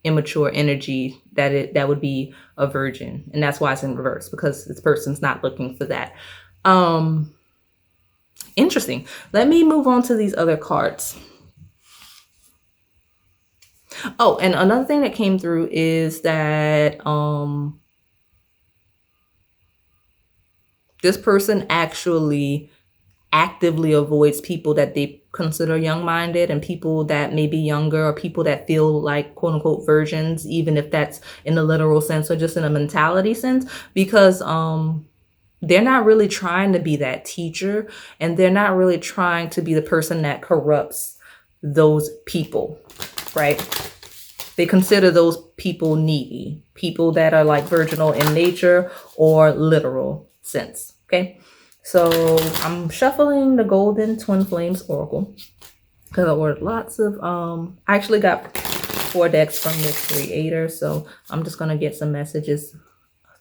immature energy, that would be a virgin. And that's why it's in reverse, because this person's not looking for that. Interesting. Let me move on to these other cards. Oh, and another thing that came through is that this person actually actively avoids people that they consider young-minded, and people that may be younger, or people that feel like quote-unquote virgins, even if that's in a literal sense or just in a mentality sense, because they're not really trying to be that teacher, and they're not really trying to be the person that corrupts those people, right? They consider those people needy, people that are like virginal in nature or literal sense, okay? So I'm shuffling the Golden Twin Flames Oracle because I ordered lots of, I actually got 4 decks from this creator. So I'm just going to get some messages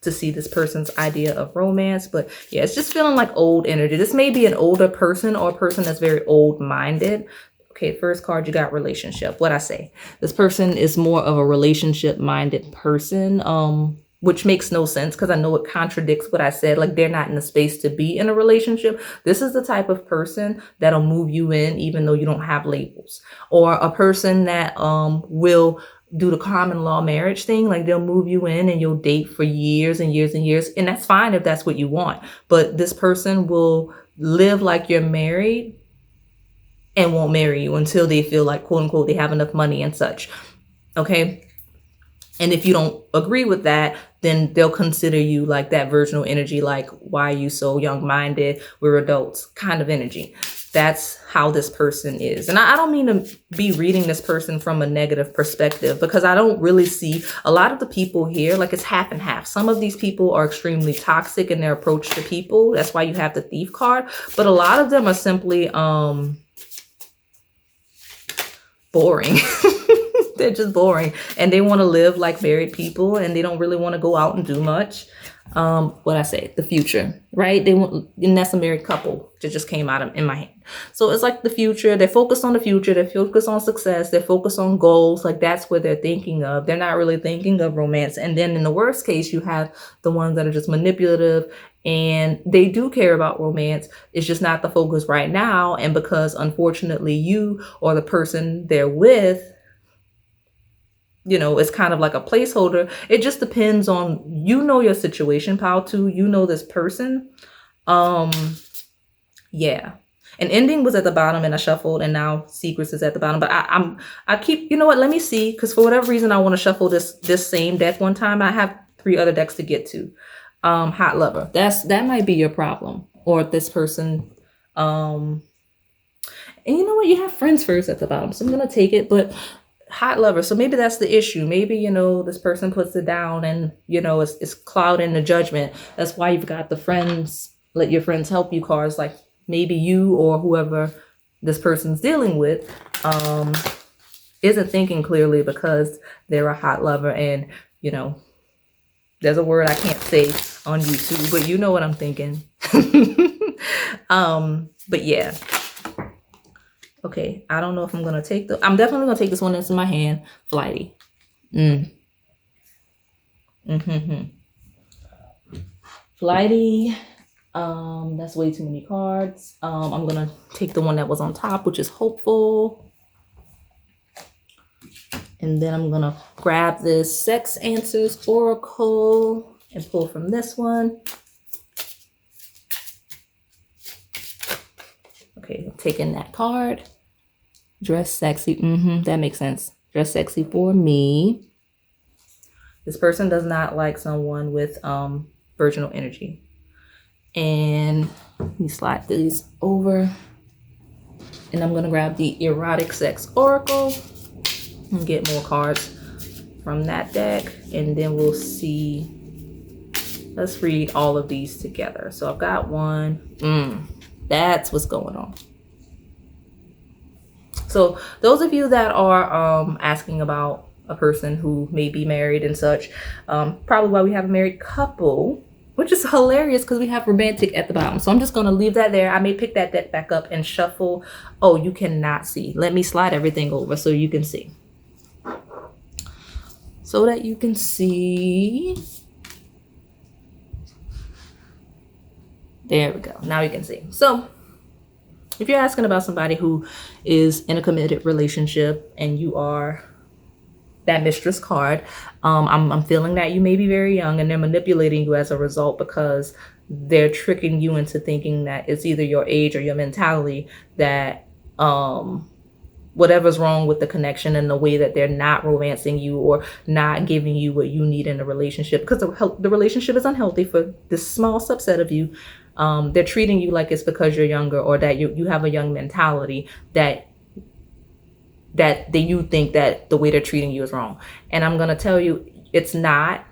to see this person's idea of romance. But yeah, it's just feeling like old energy. This may be an older person or a person that's very old-minded. Okay, first card, you got relationship. What I say? This person is more of a relationship-minded person, which makes no sense because I know it contradicts what I said. Like, they're not in the space to be in a relationship. This is the type of person that'll move you in even though you don't have labels. Or a person that will do the common law marriage thing. Like, they'll move you in and you'll date for years and years and years. And that's fine if that's what you want. But this person will live like you're married and won't marry you until they feel like, quote unquote, they have enough money and such. Okay. And if you don't agree with that, then they'll consider you like that virginal energy, like, why are you so young-minded? We're adults kind of energy. That's how this person is. And I don't mean to be reading this person from a negative perspective, because I don't really see a lot of the people here, like, it's half and half. Some of these people are extremely toxic in their approach to people. That's why you have the Thief card. But a lot of them are simply boring. They're just boring, and they want to live like married people, and they don't really want to go out and do much. What I say, the future, right? They want, and that's a married couple that just came out in my hand. So it's like the future. They're focused on the future. They're focused on success. They're focused on goals. Like, that's what they're thinking of. They're not really thinking of romance. And then in the worst case, you have the ones that are just manipulative, and they do care about romance. It's just not the focus right now. And because unfortunately you or the person they're with, you know, it's kind of like a placeholder. It just depends on, you know, your situation, pal, too. You know this person. Yeah. An ending was at the bottom and I shuffled, and now secrets is at the bottom. But I keep, you know what, let me see. Because for whatever reason, I want to shuffle this same deck one time. I have 3 other decks to get to. Hot lover. That might be your problem. Or this person, and you know what, you have friends first at the bottom. So I'm going to take it, but hot lover. So maybe that's the issue. Maybe, you know, this person puts it down and, you know, it's clouding the judgment. That's why you've got the friends, let your friends help you cards. Like, maybe you or whoever this person's dealing with isn't thinking clearly because they're a hot lover. And, you know, there's a word I can't say on YouTube, but you know what I'm thinking. But yeah. Okay, I don't know if I'm going to take I'm definitely going to take this one that's in my hand. Flighty. Flighty. That's way too many cards. I'm going to take the one that was on top, which is hopeful. And then I'm going to grab this Sex Answers Oracle and pull from this one. Okay, I'm taking that card. Dress sexy. That makes sense. Dress sexy for me. This person does not like someone with virginal energy. And let me slide these over. And I'm going to grab the Erotic Sex Oracle and get more cards from that deck. And then we'll see. Let's read all of these together. So I've got one. That's what's going on. So those of you that are asking about a person who may be married and such, probably why we have a married couple, which is hilarious because we have romantic at the bottom. So I'm just going to leave that there. I may pick that deck back up and shuffle. Oh, you cannot see. Let me slide everything over so you can see. so that you can see. There we go. Now you can see. So if you're asking about somebody who is in a committed relationship and you are that mistress card, I'm feeling that you may be very young and they're manipulating you as a result, because they're tricking you into thinking that it's either your age or your mentality that whatever's wrong with the connection and the way that they're not romancing you or not giving you what you need in a relationship, because the relationship is unhealthy for this small subset of you. They're treating you like it's because you're younger, or that you have a young mentality, that you think that the way they're treating you is wrong. And I'm going to tell you, it's not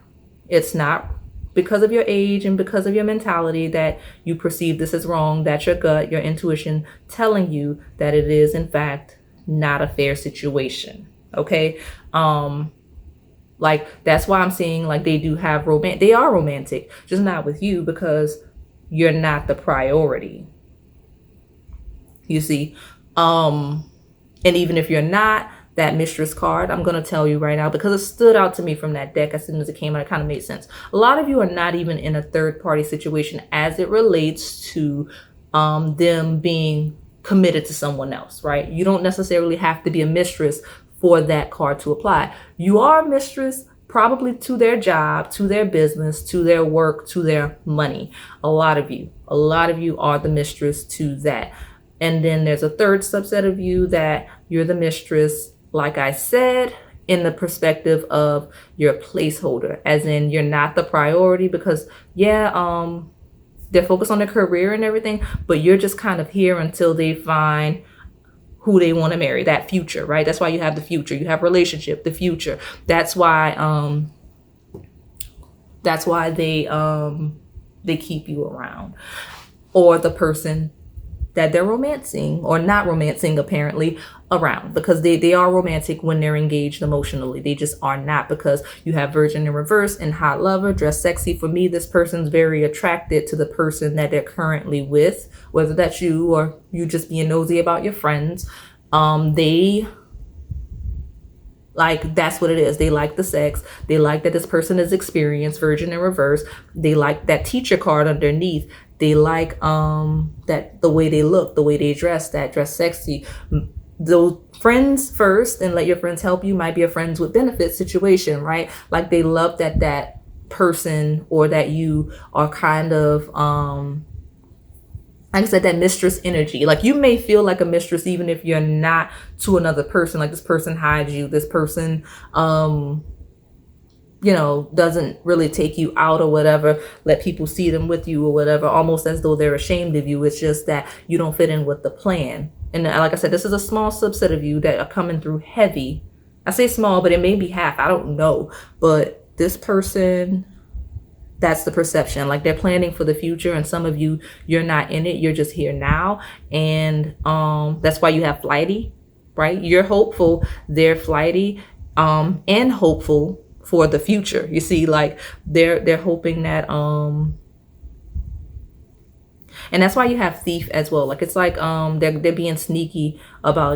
because of your age and because of your mentality that you perceive this as wrong. That's your gut, your intuition telling you that it is in fact not a fair situation. Okay. Like, that's why I'm saying, like, they are romantic, just not with you, because you're not the priority. You see? And even if you're not that mistress card, I'm going to tell you right now, because it stood out to me from that deck as soon as it came out, it kind of made sense. A lot of you are not even in a third party situation as it relates to them being committed to someone else, right? You don't necessarily have to be a mistress for that card to apply. You are a mistress probably to their job, to their business, to their work, to their money. A lot of you are the mistress to that. And then there's a third subset of you that you're the mistress, like I said, in the perspective of your placeholder, as in you're not the priority, because they're focused on their career and everything, but you're just kind of here until they find who they want to marry, that future, right? That's why you have the future. You have relationship, the future. That's why they keep you around. Or the person that they're romancing or not romancing, apparently, around, because they are romantic when they're engaged emotionally. They just are not, because you have Virgin in reverse and Hot Lover, Dress Sexy. For me, this person's very attracted to the person that they're currently with, whether that's you or you just being nosy about your friends. They like, that's what it is. They like the sex. They like that this person is experienced, Virgin in reverse. They like that teacher card underneath. They like that the way they look, the way they dress, that Dress Sexy. Those friends first, and let your friends help you, might be a friends with benefits situation, right? Like, they love that person, or that you are kind of like I said, that mistress energy. Like, you may feel like a mistress even if you're not to another person. Like, this person hides you, this person doesn't really take you out or whatever, let people see them with you or whatever, almost as though they're ashamed of you. It's just that you don't fit in with the plan. And like I said, this is a small subset of you that are coming through heavy. I say small, but it may be half. I don't know. But this person, that's the perception. Like, they're planning for the future, and some of you, you're not in it. You're just here now. And that's why you have flighty, right? You're hopeful, they're flighty, and hopeful for the future. You see, like, they're hoping that and that's why you have thief as well. Like, it's like they're being sneaky about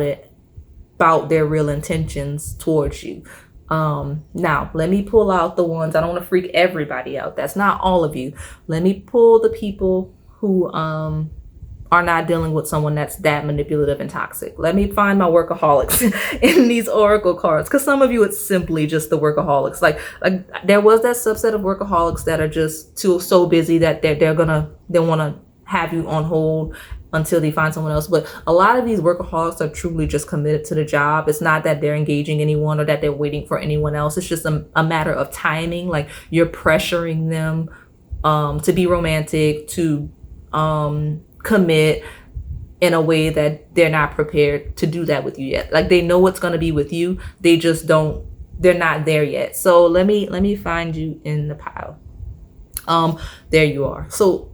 their real intentions towards you. Now let me pull out the ones. I don't want to freak everybody out. That's not all of you. Let me pull the people who are not dealing with someone that's that manipulative and toxic. Let me find my workaholics in these oracle cards, because some of you, it's simply just the workaholics. Like there was that subset of workaholics that are just so busy that they want to have you on hold until they find someone else. But a lot of these workaholics are truly just committed to the job. It's not that they're engaging anyone or that they're waiting for anyone else. It's just a matter of timing. Like, you're pressuring them to be romantic, to commit in a way that they're not prepared to do that with you yet. Like, they know what's going to be with you. They just they're not there yet. So let me find you in the pile. There you are. So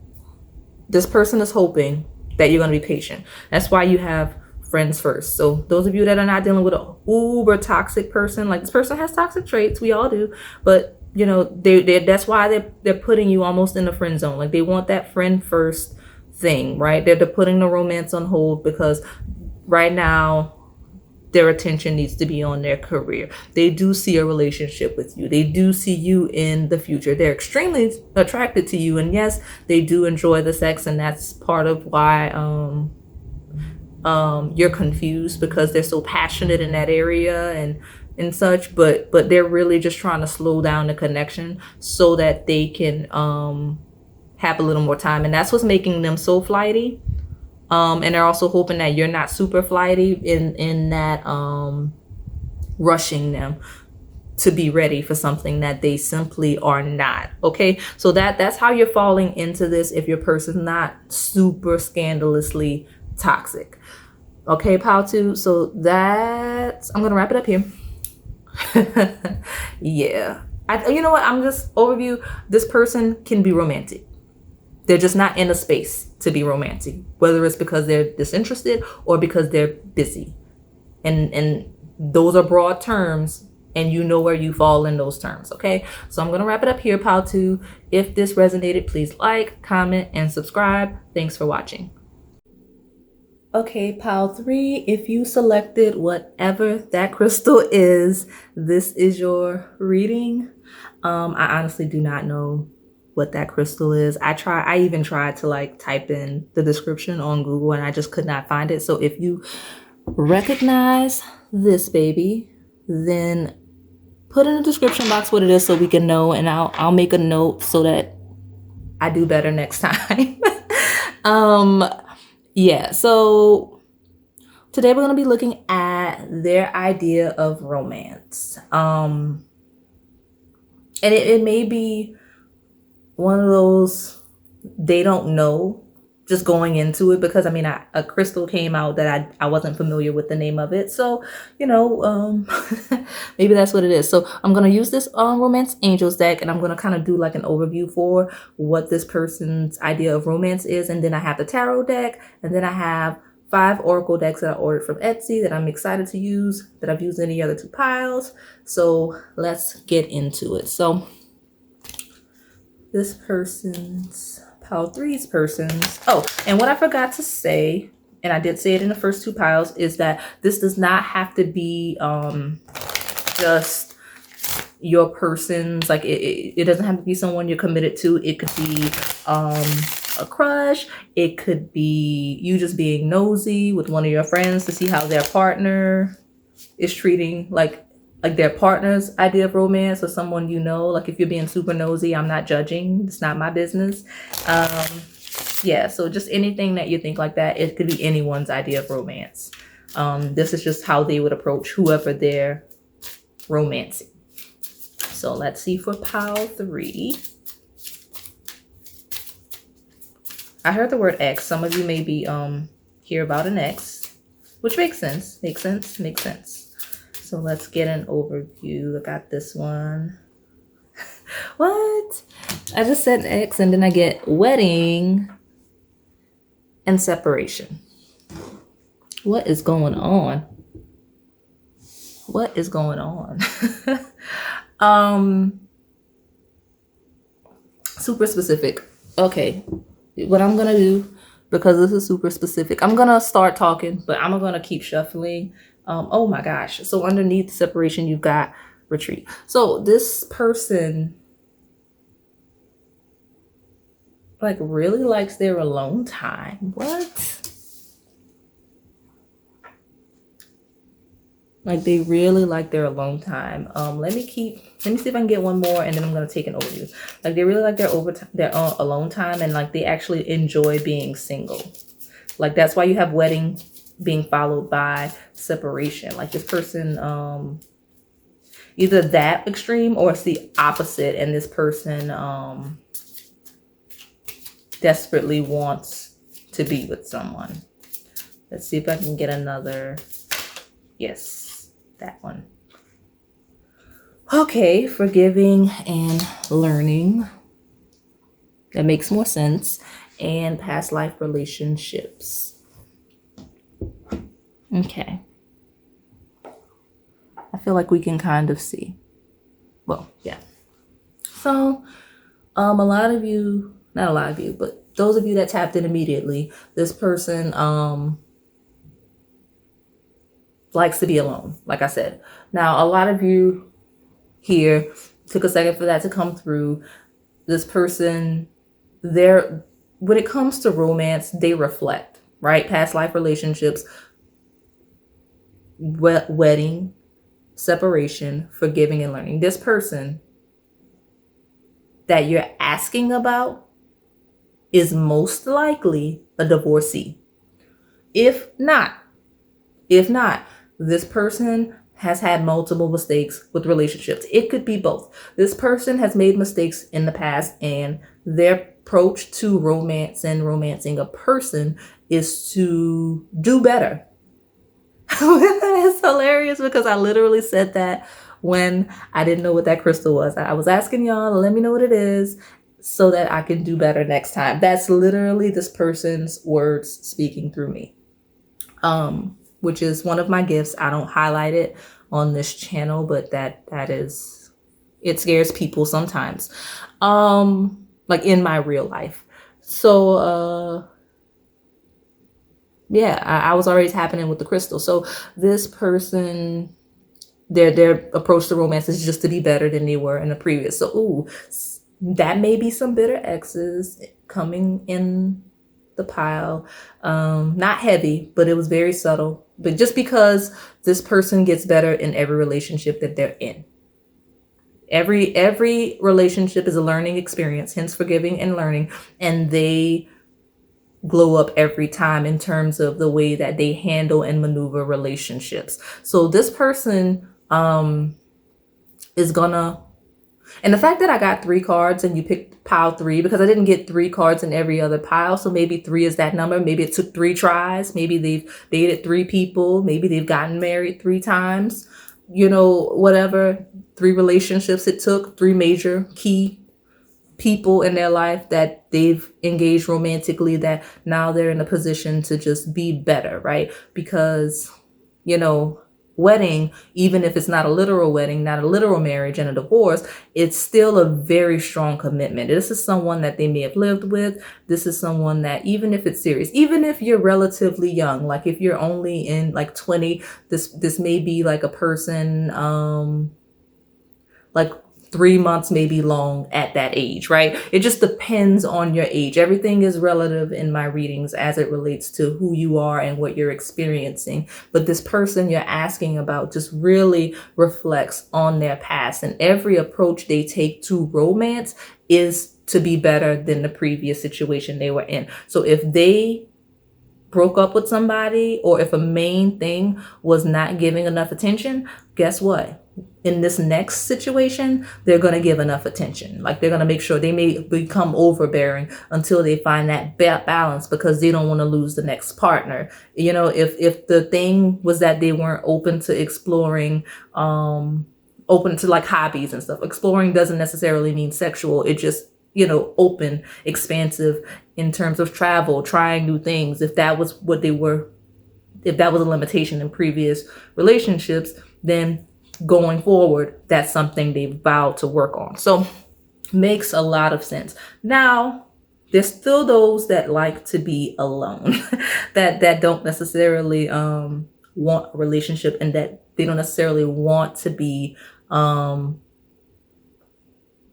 this person is hoping that you're going to be patient. That's why you have friends first. So those of you that are not dealing with a uber toxic person, like, this person has toxic traits, we all do, but that's why they're putting you almost in the friend zone. Like, they want that friend first thing, right? They're putting the romance on hold, because right now their attention needs to be on their career. They do see a relationship with you. They do see you in the future. They're extremely attracted to you. And yes, they do enjoy the sex. And that's part of why you're confused, because they're so passionate in that area and such. But they're really just trying to slow down the connection so that they can have a little more time. And that's what's making them so flighty. And they're also hoping that you're not super flighty in that rushing them to be ready for something that they simply are not. Okay, so that's how you're falling into this if your person's not super scandalously toxic. Okay, pile 2. So I'm gonna wrap it up here. Yeah, you know what? I'm just overview. This person can be romantic. They're just not in a space to be romantic, whether it's because they're disinterested or because they're busy. And those are broad terms, and you know where you fall in those terms, okay? So I'm going to wrap it up here, pile 2. If this resonated, please like, comment, and subscribe. Thanks for watching. Okay, pile 3, if you selected whatever that crystal is, this is your reading. I honestly do not know what that crystal is. I even tried to like type in the description on Google and I just could not find it. So if you recognize this baby, then put in the description box what it is so we can know, and I'll make a note so that I do better next time. Yeah, so today we're going to be looking at their idea of romance. And it may be one of those they don't know just going into it, because I mean a crystal came out that I wasn't familiar with the name of it, so you know, maybe that's what it is. So I'm gonna use this Romance Angels deck, and I'm gonna kind of do like an overview for what this person's idea of romance is, and then I have the tarot deck, and then I have 5 oracle decks that I ordered from Etsy that I'm excited to use, that I've used in the other 2 piles. So let's get into it. So this person's, pile 3's person's, oh, and what I forgot to say, and I did say it in the first 2 piles, is that this does not have to be just your person's, like it doesn't have to be someone you're committed to. It could be a crush. It could be you just being nosy with one of your friends to see how their partner is treating like their partner's idea of romance, or someone you know. Like if you're being super nosy, I'm not judging. It's not my business. Yeah, so just anything that you think like that. It could be anyone's idea of romance. This is just how they would approach whoever they're romancing. So let's see for pile 3. I heard the word X. Some of you maybe hear about an X, which makes sense. Makes sense. So let's get an overview. I got this one. What? I just said X and then I get wedding and separation. What is going on? What is going on? Super specific. Okay. What I'm gonna do, because this is super specific, I'm gonna start talking, but I'm gonna keep shuffling. Oh my gosh. So underneath separation, you've got retreat. So this person like really likes their alone time. What? Like they really like their alone time. Let me see if I can get one more, and then I'm gonna take an overview. Like they really like their alone time, and like they actually enjoy being single. Like that's why you have wedding being followed by separation. Like this person, either that extreme or it's the opposite, and this person desperately wants to be with someone. Let's see if I can get another. Yes, that one. Okay, forgiving and learning. That makes more sense. And past life relationships. Okay. I feel like we can kind of see. Well, yeah. So, a lot of you, not a lot of you, but those of you that tapped in immediately, this person likes to be alone, like I said. Now, a lot of you here took a second for that to come through. This person, when it comes to romance, they reflect, right? Past life relationships, wedding, separation, forgiving, and learning. This person that you're asking about is most likely a divorcee. If not, this person has had multiple mistakes with relationships. It could be both. This person has made mistakes in the past, and their approach to romance and romancing a person is to do better. It's hilarious because I literally said that when I didn't know what that crystal was. I was asking y'all to let me know what it is so that I can do better next time. That's literally this person's words speaking through me. Which is one of my gifts. I don't highlight it on this channel, but that is, it scares people sometimes. Like in my real life. So yeah, I was already happening with the crystal. So this person, their approach to romance is just to be better than they were in the previous. So ooh, that may be some bitter exes coming in the pile. Not heavy, but it was very subtle. But just because this person gets better in every relationship that they're in. Every relationship is a learning experience, hence forgiving and learning. And they glow up every time in terms of the way that they handle and maneuver relationships. So this person is gonna, and the fact that I got 3 cards and you picked pile 3, because I didn't get 3 cards in every other pile. So maybe 3 is that number. Maybe it took 3 tries. Maybe they've dated 3 people. Maybe they've gotten married 3 times, you know, whatever. 3 relationships it took, 3 major key people in their life that they've engaged romantically, that now they're in a position to just be better, right? Because, you know, wedding, even if it's not a literal wedding, not a literal marriage and a divorce, it's still a very strong commitment. This is someone that they may have lived with. This is someone that, even if it's serious, even if you're relatively young, like if you're only in like 20, this may be like a person, like 3 months may be long at that age, right? It just depends on your age. Everything is relative in my readings as it relates to who you are and what you're experiencing. But this person you're asking about just really reflects on their past, and every approach they take to romance is to be better than the previous situation they were in. So if they broke up with somebody, or if a main thing was not giving enough attention, guess what? In this next situation, they're going to give enough attention. Like they're going to make sure, they may become overbearing until they find that balance, because they don't want to lose the next partner. You know, if the thing was that they weren't open to exploring, open to like hobbies and stuff. Exploring doesn't necessarily mean sexual. It just, you know, open, expansive in terms of travel, trying new things. If that was what they were, if that was a limitation in previous relationships, then going forward, that's something they vowed to work on. So makes a lot of sense. Now, there's still those that like to be alone, that don't necessarily want a relationship, and that they don't necessarily want to be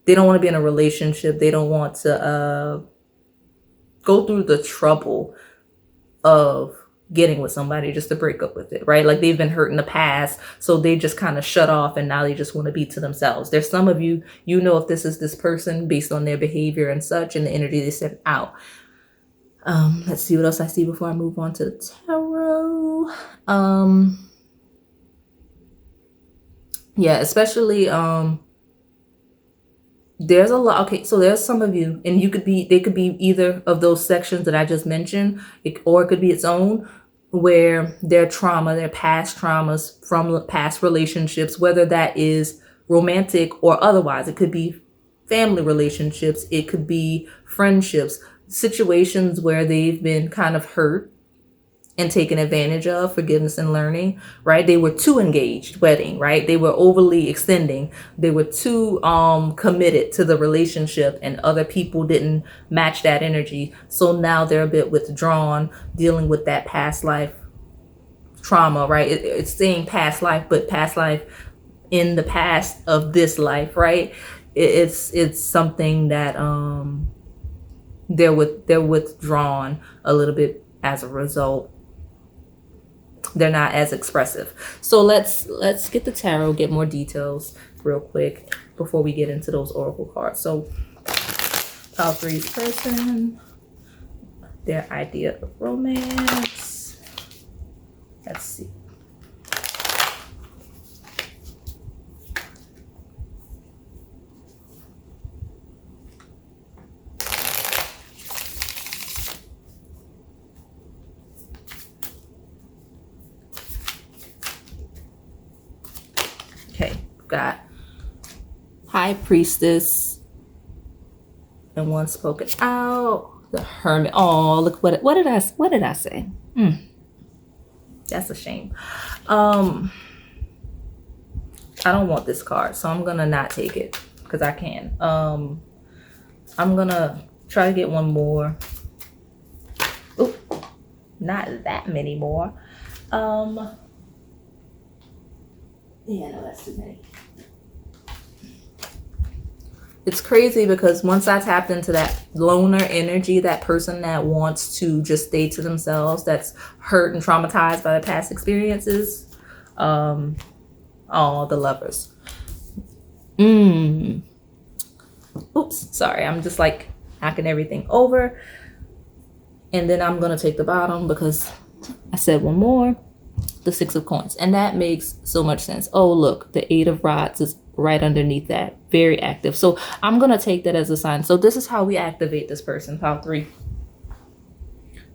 they don't want to be in a relationship. They don't want to go through the trouble of getting with somebody just to break up with it, right? Like they've been hurt in the past, so they just kind of shut off, and now they just want to be to themselves. There's some of you, you know, if this is this person based on their behavior and such and the energy they send out. Let's see what else I see before I move on to the tarot. Yeah, especially there's a lot. Okay, so there's some of you, and you could be, they could be either of those sections that I just mentioned, or it could be its own, where their trauma, their past traumas from past relationships, whether that is romantic or otherwise, it could be family relationships, it could be friendships, situations where they've been kind of hurt and taken advantage of, forgiveness and learning, right? They were too engaged, wedding, right? They were overly extending. They were too committed to the relationship, and other people didn't match that energy. So now they're a bit withdrawn, dealing with that past life trauma, right? It's saying past life, but past life in the past of this life, right? It's something that they're withdrawn a little bit as a result. They're not as expressive. So let's get the tarot, get more details real quick before we get into those oracle cards. So Pile 3's person, their idea of romance. Let's see. Okay, got High Priestess and one spoken out. The Hermit. Oh, look what did I say? That's a shame. I don't want this card, so I'm gonna not take it because I can. I'm gonna try to get one more. Oh, not that many more. Yeah, no, that's too many. It's crazy because once I tapped into that loner energy, that person that wants to just stay to themselves, that's hurt and traumatized by their past experiences. Oh, the Lovers. Oops, sorry. I'm just like knocking everything over. And then I'm going to take the bottom because I said one more. The Six of Coins. And that makes so much sense. Oh, look, the Eight of Rods is right underneath that. Very active. So I'm going to take that as a sign. So this is how we activate this person, Pile 3.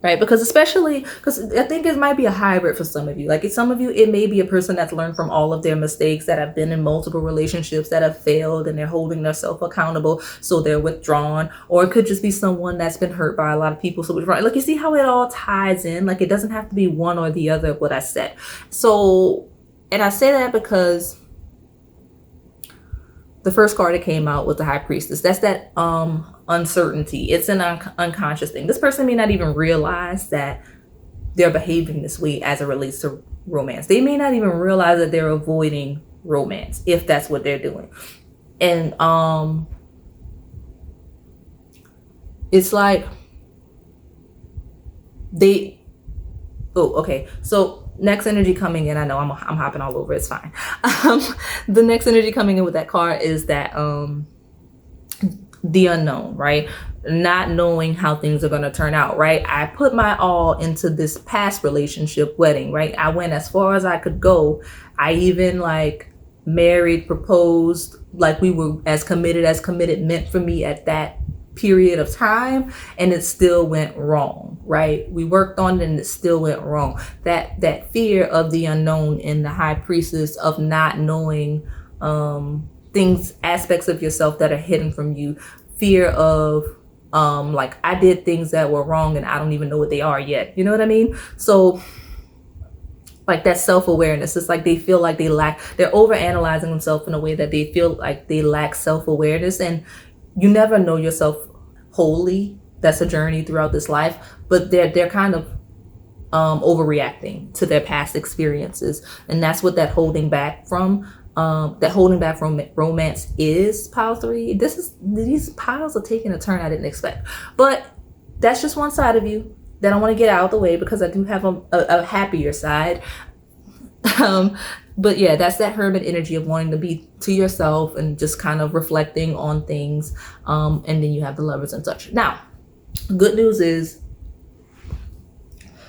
Right? Because especially, because I think it might be a hybrid for some of you. Like some of you, it may be a person that's learned from all of their mistakes, that have been in multiple relationships that have failed and they're holding themselves accountable. So they're withdrawn. Or it could just be someone that's been hurt by a lot of people. So withdrawn. Like you see how it all ties in? Like it doesn't have to be one or the other of what I said. So, and I say that because the first card that came out was the High Priestess. That's that uncertainty. It's an unconscious thing. This person may not even realize that they're behaving this way as it relates to romance. They may not even realize that they're avoiding romance if that's what they're doing. And it's like okay. So next energy coming in, I know I'm hopping all over, it's fine. The next energy coming in with that card is that the unknown, right? Not knowing how things are going to turn out, right? I put my all into this past relationship, wedding, right? I went as far as I could go. I even like married, proposed, like we were as committed meant for me at that period of time, and it still went wrong, right? We worked on it and it still went wrong. That fear of the unknown in the High Priestess, of not knowing things, aspects of yourself that are hidden from you, fear of like I did things that were wrong and I don't even know what they are yet. You know what I mean? So like that self-awareness, it's like they feel like they're overanalyzing themselves in a way that they feel like they lack self-awareness. And you never know yourself wholly. That's a journey throughout this life, but they're kind of overreacting to their past experiences. And that's what that holding back from romance is, Pile 3. These piles are taking a turn I didn't expect, but that's just one side of you that I want to get out of the way because I do have a happier side. But yeah, that's that Hermit energy of wanting to be to yourself and just kind of reflecting on things. And then you have the Lovers and such. Now, good news is,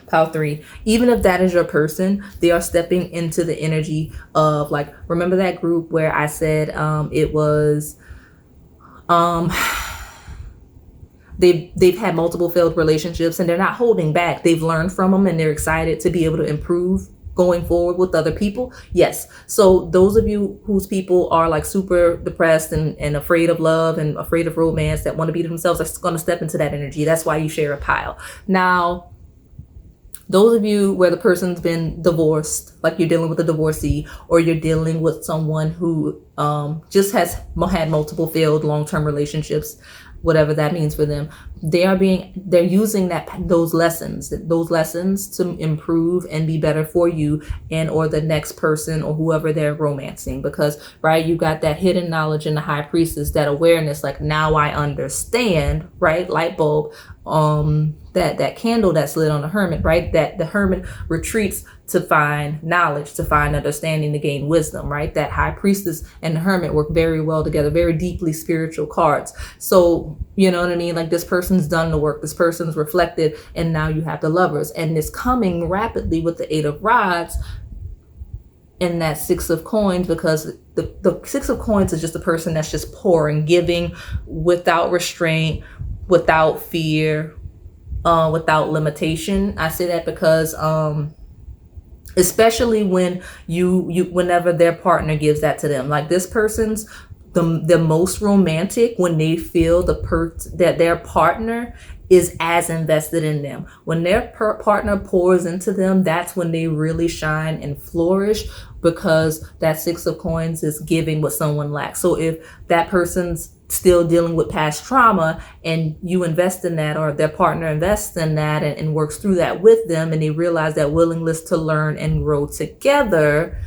Pile 3, even if that is your person, they are stepping into the energy of, like, remember that group where I said it was they've had multiple failed relationships and they're not holding back. They've learned from them and they're excited to be able to improve going forward with other people. Yes. So those of you whose people are like super depressed and afraid of love and afraid of romance, that want to be themselves, are going to step into that energy. That's why you share a pile. Now, those of you where the person's been divorced, like you're dealing with a divorcee, or you're dealing with someone who just has had multiple failed long-term relationships, whatever that means for them, they're using those lessons to improve and be better for you and or the next person or whoever they're romancing. Because right, you got that hidden knowledge in the high priestess, that awareness, like, now I understand, right? Light bulb. That candle that's lit on the hermit, right? That the hermit retreats to find knowledge, to find understanding, to gain wisdom, right? That high priestess and the hermit work very well together, very deeply spiritual cards. So, you know what I mean? Like, this person's done the work, this person's reflected, and now you have the lovers. And it's coming rapidly with the 8 of rods and that 6 of coins, because the 6 of coins is just a person that's just pouring, giving without restraint, without fear, without limitation. I say that because especially when whenever their partner gives that to them, like, this person's the most romantic when they feel that their partner is as invested in them. When their partner pours into them, that's when they really shine and flourish, because that 6 of coins is giving what someone lacks. So if that person's still dealing with past trauma and you invest in that, or their partner invests in that and works through that with them, and they realize that willingness to learn and grow together,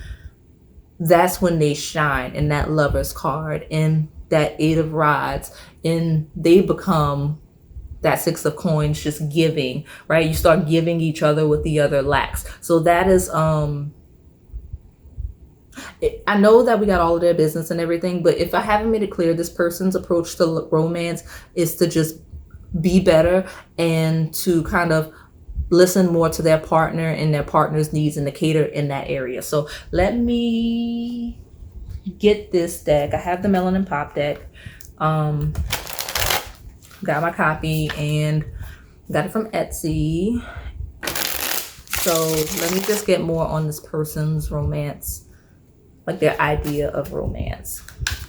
that's when they shine in that Lover's card, in that 8 of rods, and they become that 6 of coins, just giving, right? You start giving each other what the other lacks. So that is I know that we got all of their business and everything, but if I haven't made it clear, this person's approach to romance is to just be better and to kind of listen more to their partner and their partner's needs and to cater in that area. So let me get this deck. I have the Melanin Pop deck. Got my copy and got it from Etsy. So let me just get more on this person's romance, like their idea of romance,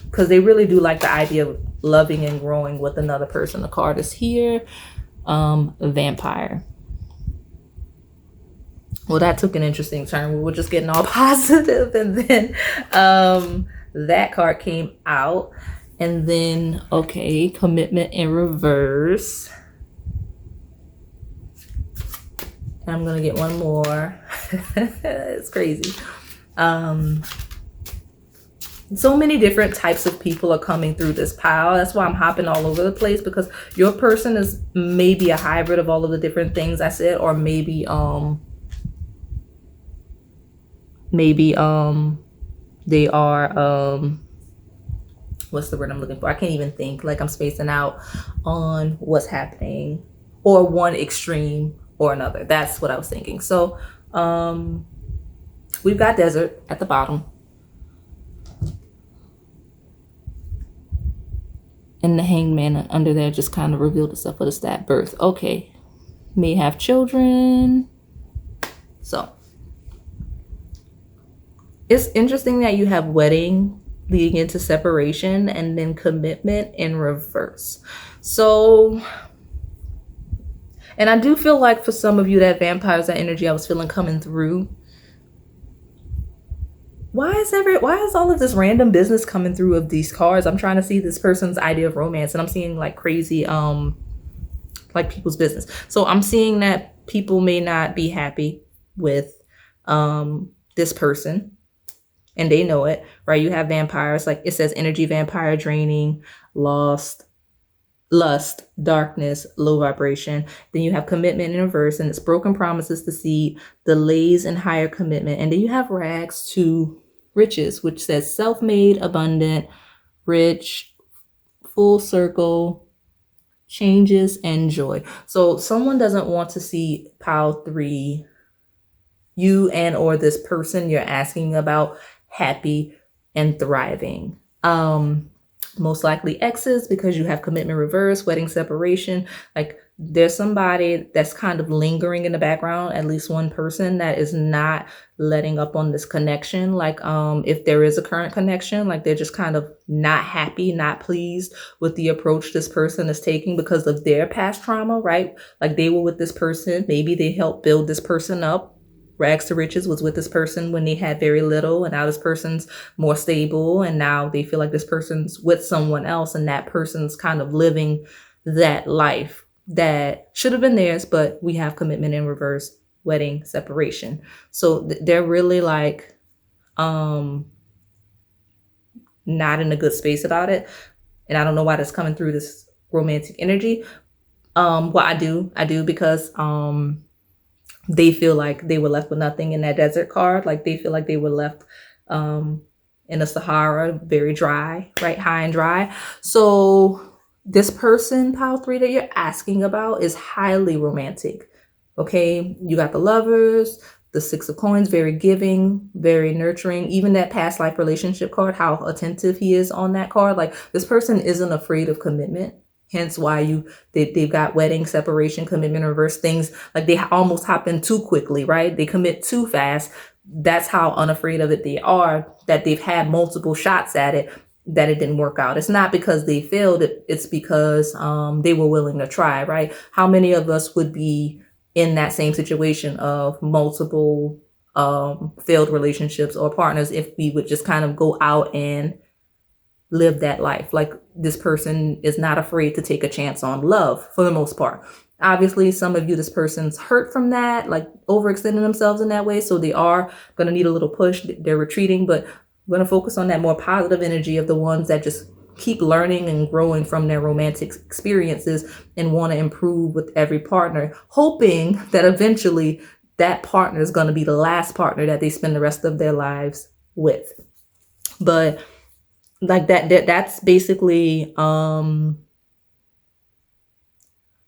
because they really do like the idea of loving and growing with another person. The card is here, Vampire. Well, that took an interesting turn. We were just getting all positive, and then that card came out, and then, okay, Commitment in reverse. And I'm gonna get one more. It's crazy. So many different types of people are coming through this pile. That's why I'm hopping all over the place, because your person is maybe a hybrid of all of the different things I said, or maybe they are what's the word I'm looking for? I can't even think. Like, I'm spacing out on what's happening, or one extreme or another. That's what I was thinking. So we've got Desert at the bottom. And the Hangman under there just kind of revealed itself with a stat birth. Okay. May have children. So it's interesting that you have wedding leading into separation and then commitment in reverse. So, and I do feel like for some of you, that vampires, that energy I was feeling coming through. Why is all of this random business coming through of these cards? I'm trying to see this person's idea of romance, and I'm seeing like crazy, like people's business. So I'm seeing that people may not be happy with this person, and they know it, right? You have vampires, like it says energy vampire, draining, lost, lust, darkness, low vibration. Then you have commitment in reverse, and it's broken promises, deceit, delays in higher commitment. And then you have rags to riches, which says self-made, abundant, rich, full circle, changes, and joy. So someone doesn't want to see pile 3, you and or this person you're asking about, happy and thriving. Most likely exes, because you have commitment reverse, wedding separation. Like, there's somebody that's kind of lingering in the background, at least one person that is not letting up on this connection. Like, if there is a current connection, like they're just kind of not happy, not pleased with the approach this person is taking because of their past trauma, right? Like, they were with this person, maybe they helped build this person up. Rags to riches was with this person when they had very little, and now this person's more stable, and now they feel like this person's with someone else, and that person's kind of living that life that should have been theirs, but we have commitment in reverse, wedding, separation. So they're really like not in a good space about it. And I don't know why that's coming through this romantic energy. Well, I do because they feel like they were left with nothing in that desert card. Like they feel like they were left in the Sahara, very dry, right? High and dry. So this person, pile 3, that you're asking about is highly romantic. Okay, you got the Lovers, the 6 of Coins, very giving, very nurturing. Even that past life relationship card, how attentive he is on that card. Like this person isn't afraid of commitment. Hence why they've got wedding, separation, commitment, reverse, things like they almost hop in too quickly, right? They commit too fast. That's how unafraid of it they are, that they've had multiple shots at it, that it didn't work out. It's not because they failed. It's because they were willing to try, right? How many of us would be in that same situation of multiple failed relationships or partners if we would just kind of go out and live that life? Like this person is not afraid to take a chance on love for the most part. Obviously, some of you, this person's hurt from that, like overextending themselves in that way. So they are going to need a little push. They're retreating, but we're going to focus on that more positive energy of the ones that just keep learning and growing from their romantic experiences and want to improve with every partner, hoping that eventually that partner is going to be the last partner that they spend the rest of their lives with. But like that's basically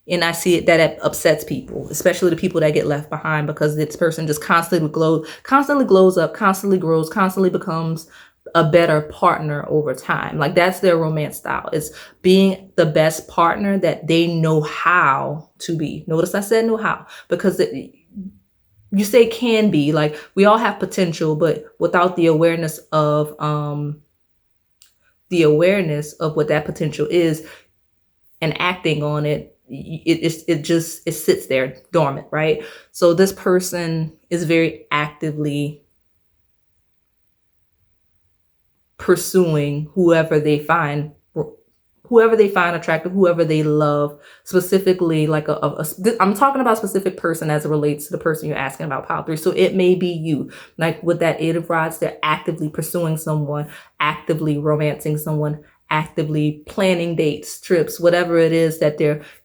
and I see it that it upsets people, especially the people that get left behind, because this person just constantly glows up, constantly grows, constantly becomes a better partner over time. Like that's their romance style, is being the best partner that they know how to be. Notice I said know how, because you say can be, like we all have potential, but without the awareness of what that potential is and acting on it, it sits there dormant, right? So this person is very actively pursuing whoever they find attractive, whoever they love, specifically like I'm talking about a specific person as it relates to the person you're asking about, pile 3. So it may be you, like with that 8 of Rods, they're actively pursuing someone, actively romancing someone, actively planning dates, trips, whatever it is that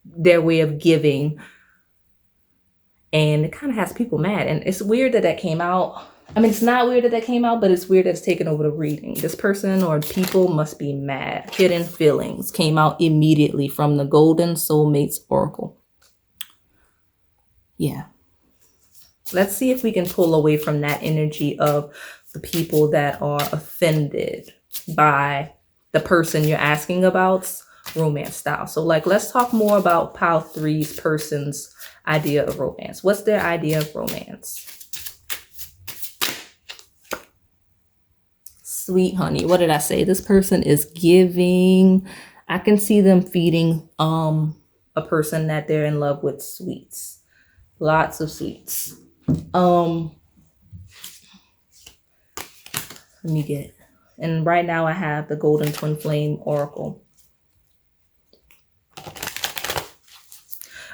their way of giving. And it kind of has people mad. And it's weird that came out. I mean, it's not weird that came out, but it's weird that it's taken over the reading. This person or people must be mad. Hidden feelings came out immediately from the Golden Soulmates Oracle. Yeah. Let's see if we can pull away from that energy of the people that are offended by the person you're asking about's romance style. So like, let's talk more about pile 3's person's idea of romance. What's their idea of romance? Sweet honey. What did I say? This person is giving. I can see them feeding a person that they're in love with sweets. Lots of sweets. Let me get. And right now I have the Golden Twin Flame Oracle.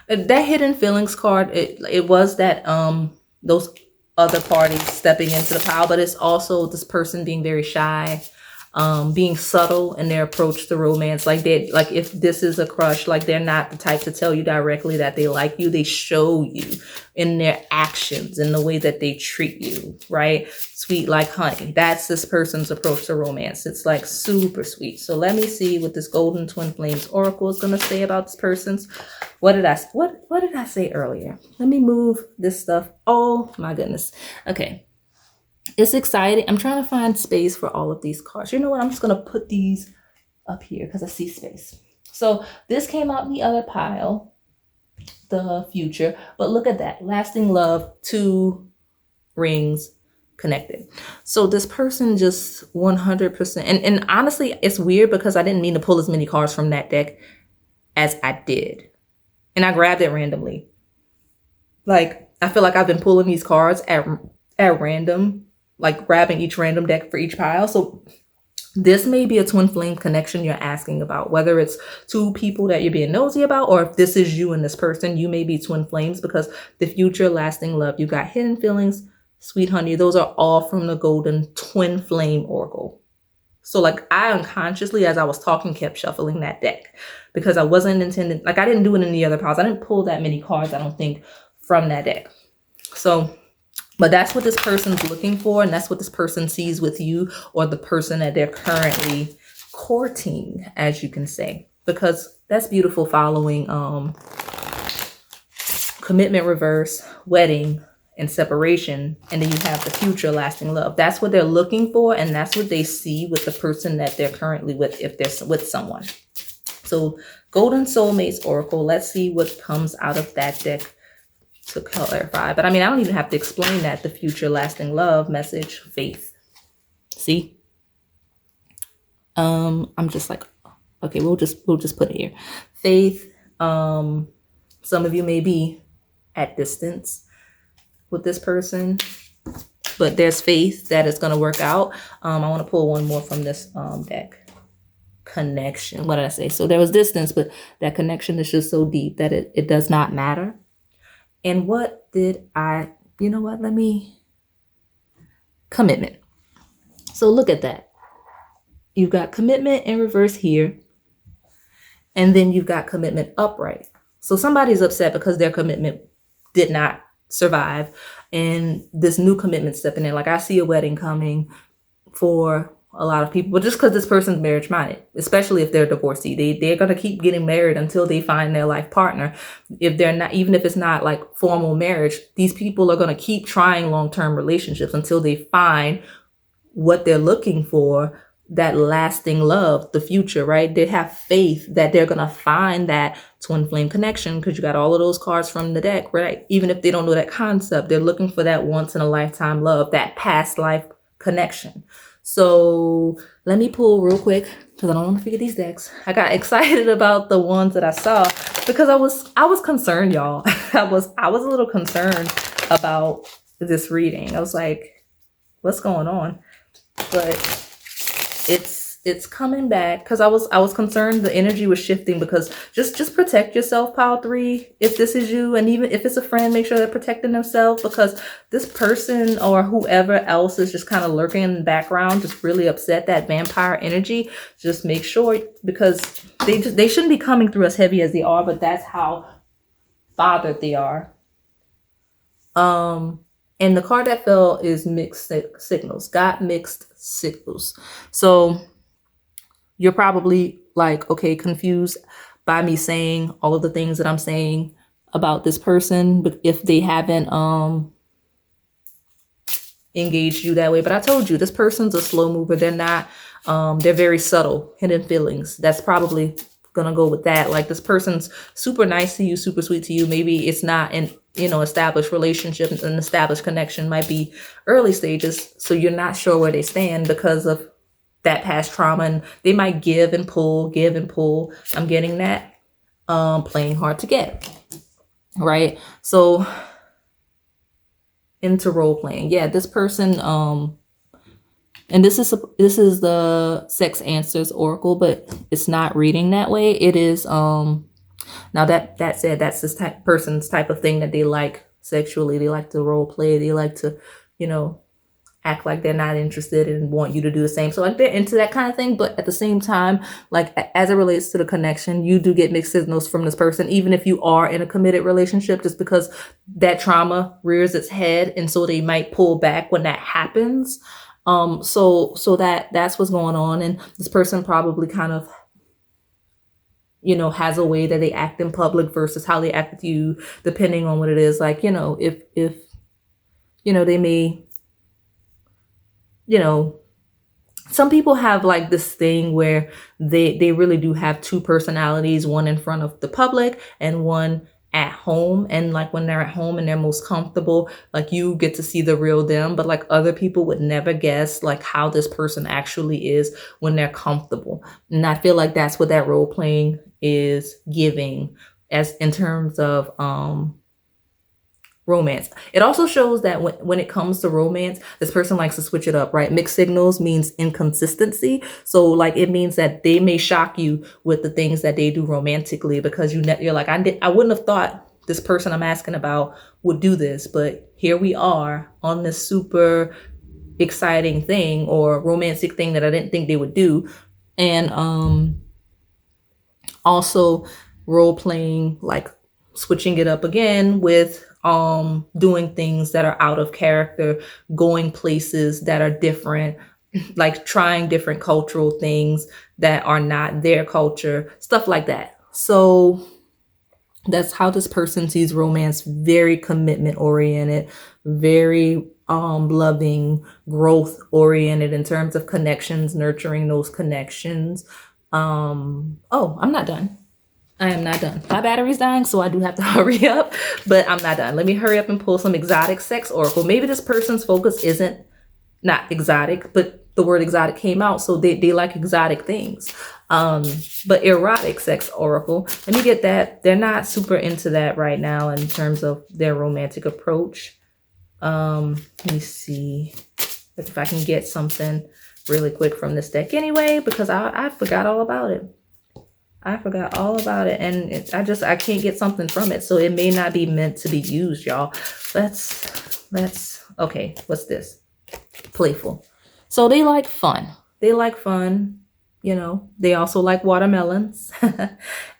That hidden feelings card, it was that those other parties stepping into the pile, but it's also this person being very shy, being subtle in their approach to romance. Like if this is a crush, like they're not the type to tell you directly that they like you. They show you in their actions, in the way that they treat you, right? Sweet like honey. That's this person's approach to romance. It's like super sweet. So let me see what this Golden Twin Flames Oracle is going to say about this person's. What did I say earlier? Let me move this stuff. Oh my goodness. Okay. It's exciting. I'm trying to find space for all of these cards. You know what? I'm just going to put these up here because I see space. So this came out in the other pile, the future. But look at that. Lasting love, 2 rings connected. So this person just 100%. And honestly, it's weird because I didn't mean to pull as many cards from that deck as I did. And I grabbed it randomly. Like, I feel like I've been pulling these cards at random, like grabbing each random deck for each pile. So This may be a twin flame connection you're asking about, whether it's two people that you're being nosy about, or if this is you and this person, you may be twin flames, because the future, lasting love, you got hidden feelings, sweet honey, those are all from the golden twin flame oracle. So like I unconsciously, as I was talking, kept shuffling that deck because I wasn't intending, like I didn't do it in the other piles. I didn't pull that many cards, I don't think, from that deck. So, but that's what this person's looking for, and that's what this person sees with you, or the person that they're currently courting, as you can say, because that's beautiful, following commitment reverse, wedding, and separation, and then you have the future, lasting love. That's what they're looking for, and that's what they see with the person that they're currently with, if they're with someone. So Golden Soulmates Oracle, let's see what comes out of that deck to clarify. But I mean, I don't even have to explain that. The future, lasting love, message, faith. See? I'm just like, okay, we'll just put it here. Faith. Some of you may be at distance with this person, but there's faith that it's going to work out. I want to pull one more from this deck. Connection. What did I say? So there was distance, but that connection is just so deep that it does not matter. And what did you know what? Commitment. So look at that. You've got commitment in reverse here. And then you've got commitment upright. So somebody's upset because their commitment did not survive, and this new commitment stepping in. Like I see a wedding coming for a lot of people, but just because this person's marriage minded, especially if they're divorcee, they're going to keep getting married until they find their life partner. If they're not, even if it's not like formal marriage, these people are going to keep trying long-term relationships until they find what they're looking for, that lasting love, the future, right? They have faith that they're going to find that twin flame connection, because you got all of those cards from the deck, right? Even if they don't know that concept, they're looking for that once in a lifetime love, that past life connection. So let me pull real quick, because I don't want to forget these decks. I got excited about the ones that I saw because I was concerned, y'all. I was a little concerned about this reading. I was like, what's going on? But it's coming back, because I was concerned the energy was shifting, because just protect yourself, pile 3, if this is you, and even if it's a friend, make sure they're protecting themselves, because this person or whoever else is just kind of lurking in the background, just really upset, that vampire energy. Just make sure, because they shouldn't be coming through as heavy as they are, but that's how bothered they are. And the card that fell is mixed signals. Got mixed signals. So you're probably like, okay, confused by me saying all of the things that I'm saying about this person, but if they haven't engaged you that way. But I told you, this person's a slow mover. They're not, they're very subtle, hidden feelings. That's probably gonna go with that. Like, this person's super nice to you, super sweet to you. Maybe it's not an established relationship, an established connection, might be early stages. So you're not sure where they stand because of that past trauma, and they might give and pull. I'm getting that. Playing hard to get, right? So into role playing. Yeah, this person, and this is the Sex Answers Oracle, but it's not reading that way. It is, now that said, that's this person's type of thing that they like sexually. They like to role play. They like to, act like they're not interested and want you to do the same. So like, they're into that kind of thing. But at the same time, like, as it relates to the connection, you do get mixed signals from this person, even if you are in a committed relationship, just because that trauma rears its head. And so they might pull back when that happens. So that's what's going on. And this person probably kind of, has a way that they act in public versus how they act with you, depending on what it is. Like, if they may, some people have like this thing where they really do have two personalities, one in front of the public and one at home. And like, when they're at home and they're most comfortable, like, you get to see the real them, but like, other people would never guess like how this person actually is when they're comfortable. And I feel like that's what that role playing is giving, as in terms of romance. It also shows that when it comes to romance, this person likes to switch it up, right? Mixed signals means inconsistency. So like it means that they may shock you with the things that they do romantically, because you're like, I wouldn't have thought this person I'm asking about would do this, but here we are on this super exciting thing or romantic thing that I didn't think they would do. And also role playing, like switching it up again with doing things that are out of character, going places that are different, like trying different cultural things that are not their culture, stuff like that. So that's how this person sees romance. Very commitment oriented, very loving, growth oriented in terms of connections, nurturing those connections. Oh, I'm not done. I am not done. My battery's dying, so I do have to hurry up, but I'm not done. Let me hurry up and pull some exotic sex oracle. Maybe this person's focus isn't not exotic, but the word exotic came out, so they like exotic things. But erotic sex oracle, let me get that. They're not super into that right now in terms of their romantic approach. Let me see if I can get something really quick from this deck anyway, because I forgot all about it. I forgot all about it, and I can't get something from it, so it may not be meant to be used, y'all. Let's okay, what's this? Playful. So they like fun. They like fun, you know. They also like watermelons.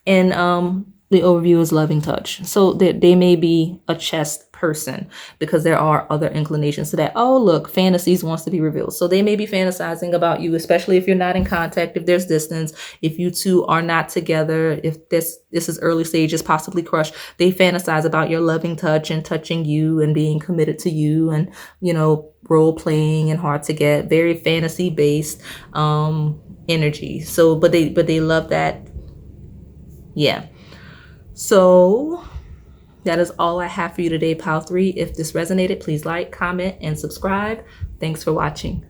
And the overview is loving touch. So they may be a chest person, because there are other inclinations to that. Oh, look, fantasies wants to be revealed. So they may be fantasizing about you, especially if you're not in contact, if there's distance, if you two are not together, if this is early stages, possibly crush. They fantasize about your loving touch and touching you and being committed to you, and, you know, role playing and hard to get, very fantasy based energy. So but they love that. Yeah. So that is all I have for you today, Pile 3. If this resonated, please like, comment, and subscribe. Thanks for watching.